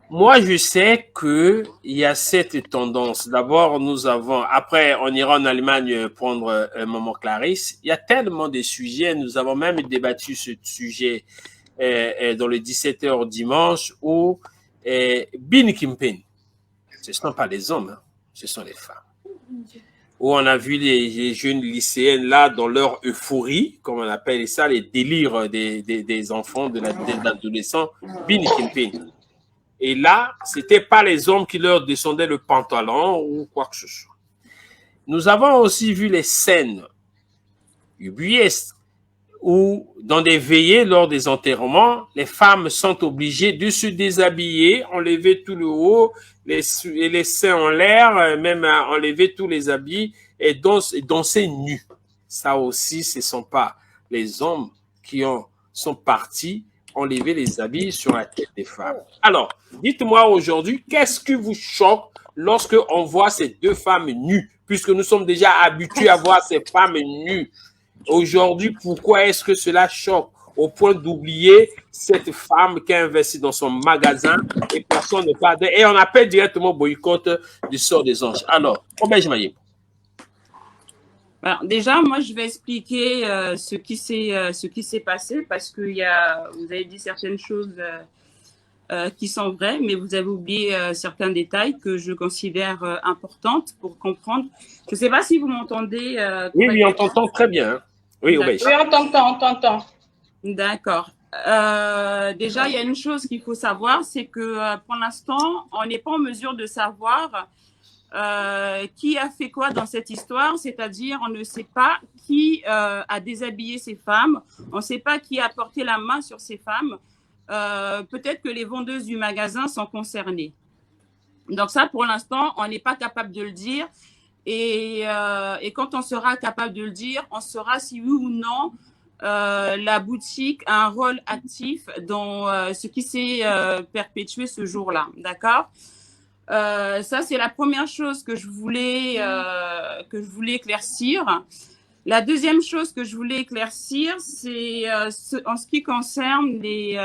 Moi, je sais qu'il y a cette tendance. D'abord, nous avons, après, on ira en Allemagne prendre Maman Clarisse. Il y a tellement de sujets. Nous avons même débattu ce sujet dans le 17h dimanche où Bin Kimpin, ce ne sont pas les hommes, hein, ce sont les femmes. Où on a vu les jeunes lycéennes là dans leur euphorie, comme on appelle ça, les délires des enfants, des adolescents, Bin Kimpin. Et là, ce n'était pas les hommes qui leur descendaient le pantalon ou quoi que ce soit. Nous avons aussi vu les scènes ubuesques où, dans des veillées lors des enterrements, les femmes sont obligées de se déshabiller, enlever tout le haut, les seins en l'air, même enlever tous les habits et danser nus. Ça aussi, ce ne sont pas les hommes qui sont partis enlever les habits sur la tête des femmes. Alors, dites-moi aujourd'hui, qu'est-ce qui vous choque lorsque on voit ces 2 femmes nues, puisque nous sommes déjà habitués à voir ces femmes nues. Aujourd'hui, pourquoi est-ce que cela choque au point d'oublier cette femme qui a investi dans son magasin et personne ne parle et on appelle directement boycott du sort des anges. Alors, Obège Maïeb. Alors, déjà, moi, je vais expliquer ce qui s'est passé parce que vous avez dit certaines choses qui sont vraies, mais vous avez oublié certains détails que je considère importantes pour comprendre. Je ne sais pas si vous m'entendez. Oui, on t'entend très bien. Oui, oui, on t'entend. D'accord. Déjà, il y a une chose qu'il faut savoir, c'est que pour l'instant, on n'est pas en mesure de savoir qui a fait quoi dans cette histoire, c'est-à-dire on ne sait pas qui a déshabillé ces femmes, on ne sait pas qui a porté la main sur ces femmes. Peut-être que les vendeuses du magasin sont concernées. Donc ça, pour l'instant, on n'est pas capable de le dire. Et quand on sera capable de le dire, on saura si oui ou non la boutique a un rôle actif dans ce qui s'est perpétué ce jour-là. D'accord ? Ça, c'est la première chose que je voulais éclaircir. La deuxième chose que je voulais éclaircir, c'est en ce qui concerne les...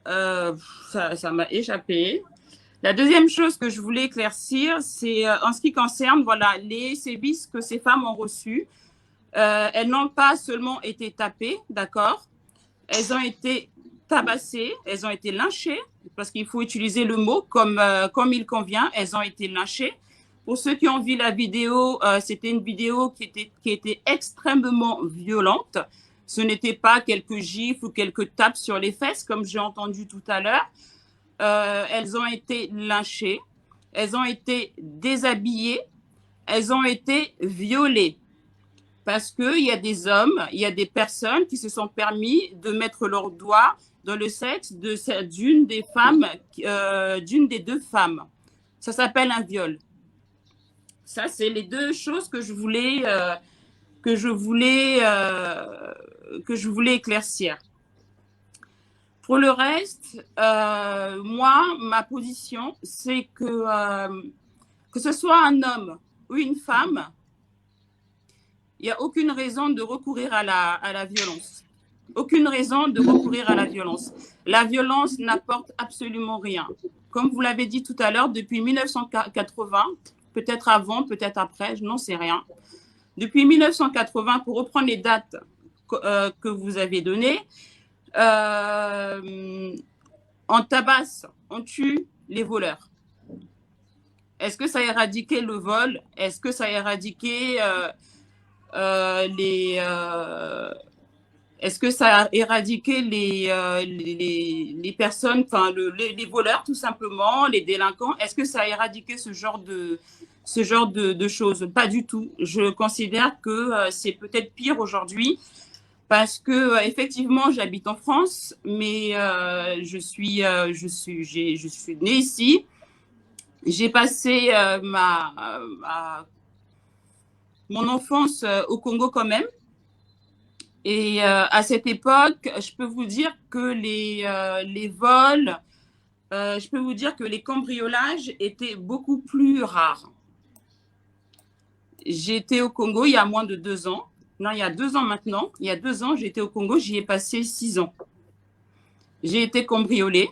ça m'a échappé. La deuxième chose que je voulais éclaircir, c'est en ce qui concerne les sévices que ces femmes ont reçus. Elles n'ont pas seulement été tapées, d'accord ? Elles ont été tabassées, elles ont été lynchées, parce qu'il faut utiliser le mot comme il convient. Elles ont été lynchées Pour ceux qui ont vu la vidéo, c'était une vidéo qui était extrêmement violente. Ce n'était pas quelques gifles ou quelques tapes sur les fesses, comme j'ai entendu tout à l'heure. Elles ont été lynchées, elles ont été déshabillées, elles ont été violées. Parce qu'il y a des hommes, il y a des personnes qui se sont permis de mettre leurs doigts dans le sexe d'une des femmes, d'une des deux femmes. Ça s'appelle un viol. Ça, c'est les deux choses que je voulais éclaircir. Pour le reste, moi, ma position, c'est que ce soit un homme ou une femme, il n'y a aucune raison de recourir à la violence. Aucune raison de recourir à la violence. La violence n'apporte absolument rien. Comme vous l'avez dit tout à l'heure, depuis 1980, peut-être avant, peut-être après, je n'en sais rien. Depuis 1980, pour reprendre les dates que vous avez données, on tabasse, on tue les voleurs. Est-ce que ça a éradiqué le vol? Est-ce que ça a éradiqué est-ce que ça a éradiqué les personnes, enfin les voleurs tout simplement, les délinquants? Est-ce que ça a éradiqué ce genre de choses? Pas du tout. Je considère que c'est peut-être pire aujourd'hui parce que effectivement j'habite en France, mais je suis née ici. J'ai passé mon enfance au Congo quand même. Et à cette époque, je peux vous dire que les vols, je peux vous dire que les cambriolages étaient beaucoup plus rares. J'étais au Congo il y a moins de 2 ans. Non, il y a 2 ans maintenant. Il y a 2 ans, j'étais au Congo, j'y ai passé 6 ans. J'ai été cambriolée.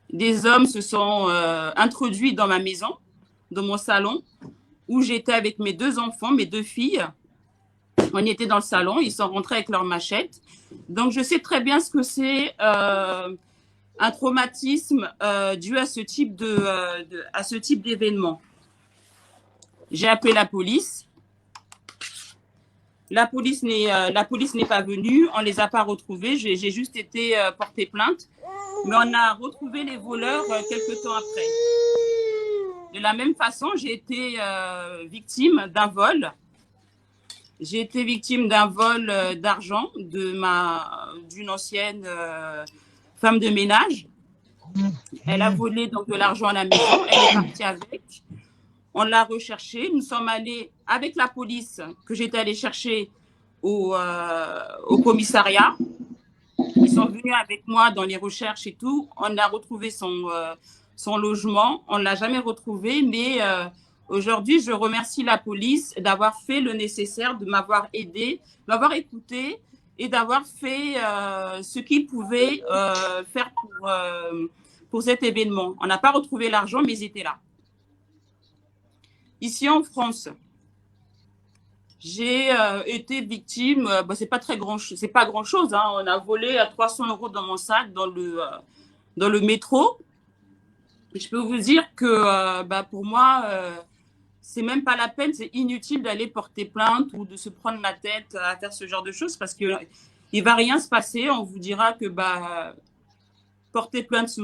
Des hommes se sont introduits dans ma maison, dans mon salon, où j'étais avec mes 2 enfants, mes 2 filles. On était dans le salon, ils sont rentrés avec leurs machettes. Donc, je sais très bien ce que c'est un traumatisme dû à ce type d'événement. J'ai appelé la police. La police n'est pas venue, on ne les a pas retrouvés. J'ai juste été porter plainte. Mais on a retrouvé les voleurs quelques temps après. De la même façon, j'ai été victime d'un vol. J'ai été victime d'un vol d'argent d'une ancienne femme de ménage. Elle a volé donc de l'argent à la maison. Elle est partie avec. On l'a recherchée. Nous sommes allés avec la police que j'étais allée chercher au commissariat. Ils sont venus avec moi dans les recherches et tout. On a retrouvé son logement. On ne l'a jamais retrouvé, mais aujourd'hui, je remercie la police d'avoir fait le nécessaire, de m'avoir aidé, de m'avoir écouté et d'avoir fait ce qu'ils pouvaient faire pour cet événement. On n'a pas retrouvé l'argent, mais ils étaient là. Ici en France, j'ai été victime, c'est pas grand-chose. Hein. On a volé à 300 € dans mon sac dans le métro. Je peux vous dire que pour moi, c'est même pas la peine, c'est inutile d'aller porter plainte ou de se prendre la tête à faire ce genre de choses parce qu'il ne va rien se passer. On vous dira que porter plainte,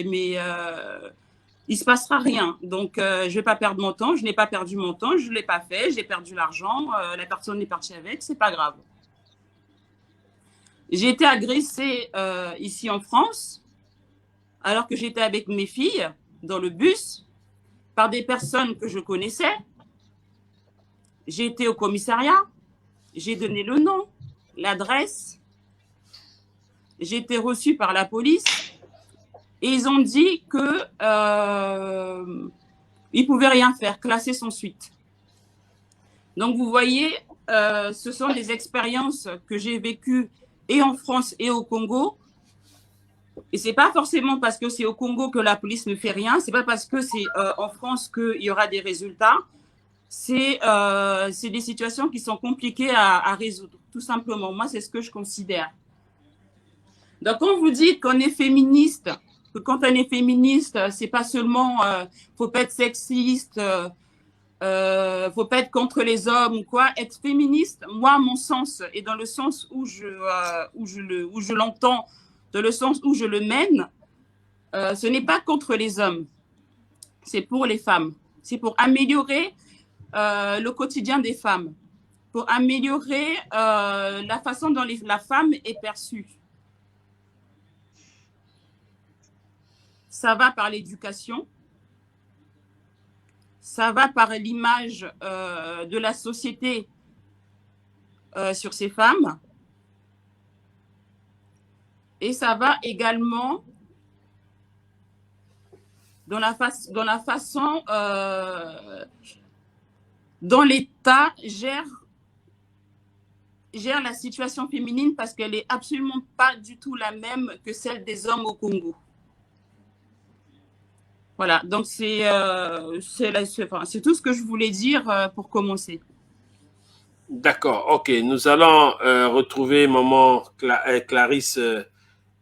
mais il ne se passera rien. Donc, je ne vais pas perdre mon temps. Je n'ai pas perdu mon temps. Je ne l'ai pas fait. J'ai perdu l'argent. La personne est partie avec. Ce n'est pas grave. J'ai été agressée ici en France alors que j'étais avec mes filles dans le bus par des personnes que je connaissais. J'ai été au commissariat. J'ai donné le nom, l'adresse. J'ai été reçue par la police. Et ils ont dit qu'ils ne pouvaient rien faire, classer sans suite. Donc, vous voyez, ce sont des expériences que j'ai vécues et en France et au Congo. Et ce n'est pas forcément parce que c'est au Congo que la police ne fait rien. Ce n'est pas parce que c'est en France qu'il y aura des résultats. C'est des situations qui sont compliquées à résoudre, tout simplement. Moi, c'est ce que je considère. Donc, quand vous dites qu'on est féministe, que quand on est féministe, c'est pas seulement faut pas être sexiste, faut pas être contre les hommes ou quoi. Être féministe, moi, à mon sens, et dans le sens où je l'entends, dans le sens où je le mène, ce n'est pas contre les hommes, c'est pour les femmes. C'est pour améliorer le quotidien des femmes, pour améliorer la façon dont la femme est perçue. Ça va par l'éducation, ça va par l'image de la société sur ces femmes, et ça va également dans la façon dont l'État gère la situation féminine, parce qu'elle n'est absolument pas du tout la même que celle des hommes au Congo. Voilà, donc c'est tout ce que je voulais dire pour commencer. D'accord, ok. Nous allons retrouver maman Clarisse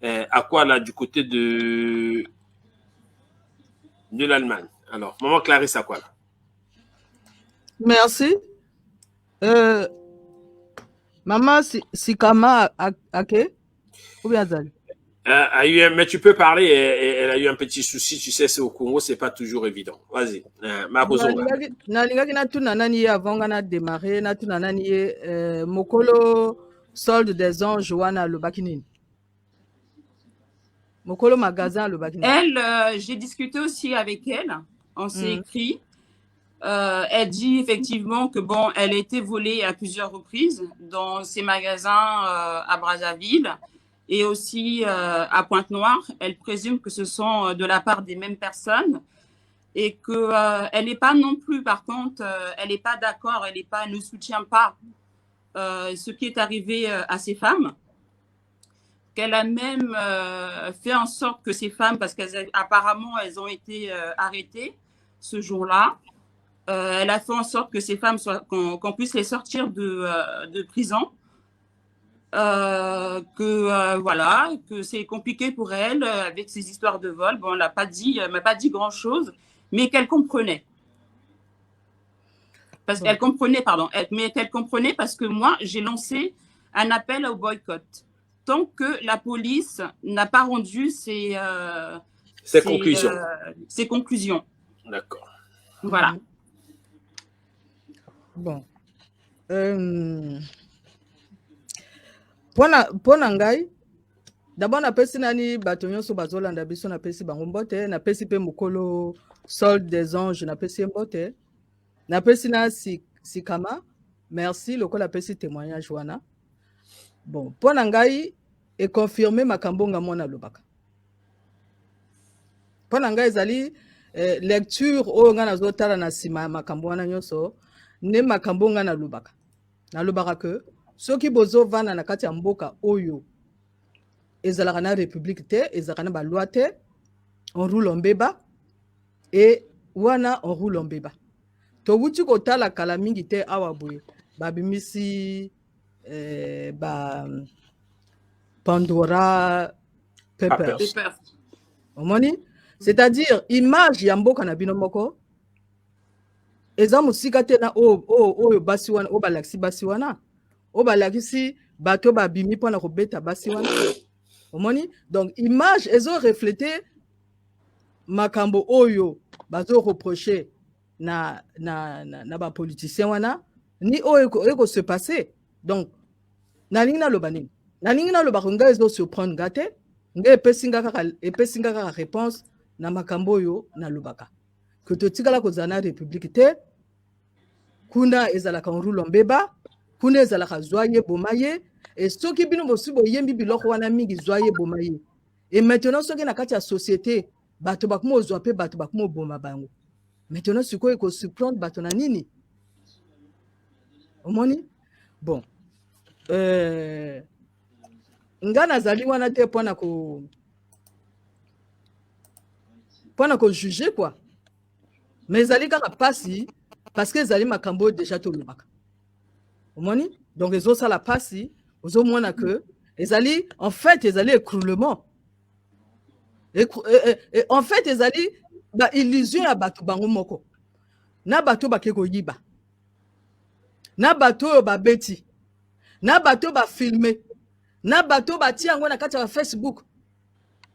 Akwala du côté de l'Allemagne. Alors, maman Clarisse Akwala. Merci. Maman Sikama Ake ou bien Zali? Mais tu peux parler, elle a eu un petit souci, tu sais, c'est au Congo, c'est pas toujours évident. Vas-y, nalingaki natuna nani ye avant nga na démarrer natuna nani ye mokolo solde des anges wana alobaki nini? Mokolo magasin alobaki nini? Elle, j'ai discuté aussi avec elle, on s'est écrit. Elle dit effectivement que bon, elle a été volée à plusieurs reprises dans ses magasins à Brazzaville et aussi à Pointe-Noire. Elle présume que ce sont de la part des mêmes personnes et qu'elle n'est pas non plus, par contre, elle n'est pas d'accord, elle ne soutient pas ce qui est arrivé à ces femmes. Qu'elle a même fait en sorte que ces femmes, parce qu'apparemment elles ont été arrêtées ce jour-là, elle a fait en sorte que ces femmes qu'on puisse les sortir de prison. Voilà, que c'est compliqué pour elle avec ces histoires de vol. Bon, elle m'a pas dit grand-chose, mais qu'elle comprenait. Parce qu'elle comprenait, pardon, mais qu'elle comprenait parce que moi, j'ai lancé un appel au boycott. Tant que la police n'a pas rendu ses conclusions. D'accord. Voilà. Bon. Pona ngai d'abord napesi nani bato nyonso bazolanda biso napesi bango mbote, napesi pe mokolo solde des anges napesi mbote, napesi na Sikama merci lokola napesi témoignage wana. Bon, pona ngai et confirmer makambo nga mona lobaka. Pona ngai ezali lecture oyo nga nazotala na sima makambo wana nyonso ne makambo nga na lobaka. Na lobaka que soki bozo vana na kati ya mboka oyo ezalaka na république te, ezalaka na ba loi te, on roule en beba et wana on roule en beba. To wuti ko tala kala mingi te awa boye babimisi ba Pandora Papers. Omoni, c'est-à-dire image ya mboka na bino moko eza musika te na oyo basi wana o balaksi basi wana o balakisi bato babimi pona ko beta basi wana. Omoni, donc image ezo refléter makambo oyo bazo reprocher na ba politicien wana ni oyo eko se passer. Donc nalingi na lobani nalingi na loba nga ezo surprendre gate nga epesinga kaka réponse na makambo oyo na lobaka que to tikala ko zana république te kuna ezalaka nrulo mbeba kuna ezalaka zwaye bomaye et soki bino bosibo yembi biloko wana mingi zwaye bomaye et maintenant soki na kati ya société bato bakumo zwa pe bato bakumo boma bango maintenant sikoyo ko surprendre bato na nini omoni bon nga nazali wana te pona ko juger quoi mais ezali kaka pasi parce que ezali makambo déjà to lobaka omoni donc ezo sala pasi ozo mona que ezali en fait ezali écroulement En fait ezali ba illusion ya bato bango moko na bato bakeko yiba na bato ba beti na bato ba filmer na bato batia yango na kati ya Facebook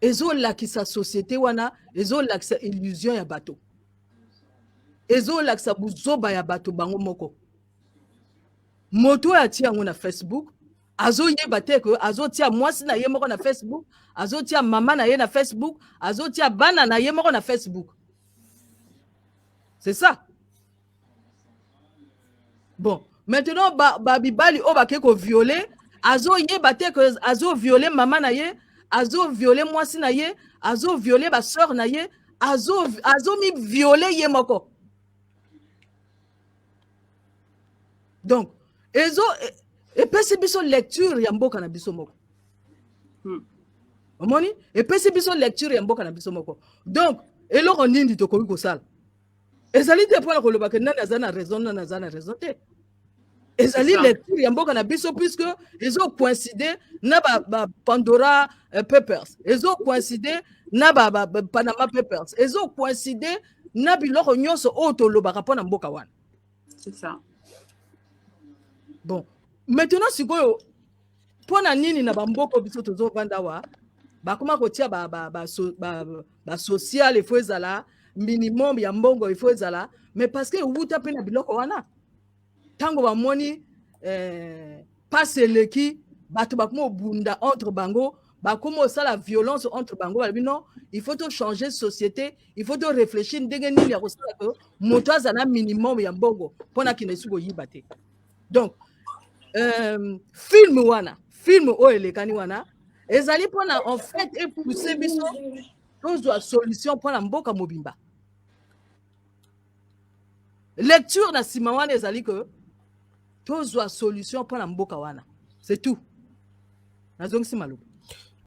ezolakisa société wana ezolakisa illusion ya bato ezolakisa buzoba ya bato bango moko moto atia yango na Facebook azoyeba te ke azotia mwasi na ye moko na Facebook azotia mama na ye na Facebook azotia bana na ye moko na Facebook. C'est ça. Bon, maintenant babibali o bakeko violer azoyeba te ke azo violer mama na ye azo violer mwasi na ye azo violer ba sœur na ye azo mi violer ye moko. Donc ezo epesi biso lecture ya mboka na biso moko. Omoni epesi biso lecture ya mboka na biso moko. Donc eloko nindi tokoki kosala ezali te mpona koloba ke nani aza na raison nani aza na raison te ezali lecture ya mboka na biso puisque ezo coïncider na ba Pandora Papers ezo coïncider na ba Panama Papers ezo coïncider na biloko nyonso oyo tolobaka mpona mboka wana. C'est ça. Bon, maintenant sikoyo mpona nini na bamboka biso tozovanda wa bakoma kotia ba social il faut ezala minimum ya mbongo il faut ezala mais parce que wuta pe na biloko wana tango bamoni passe leki bato bakoma bunda entre bango bakoma osala violence entre bango balobi non il faut to changer société il faut to réfléchir ndenge nini ya kosala ko moto azana minimum ya mbongo mpona kina esuko yiba te. Donc film oyo elekani wana ezali mpona en fait epousse biso tozwa solution mpona mboka mobimba. Lecture na nsima wana ezali ke tozwa solution mpona mboka wana, c'est tout. Nazongisi maloba.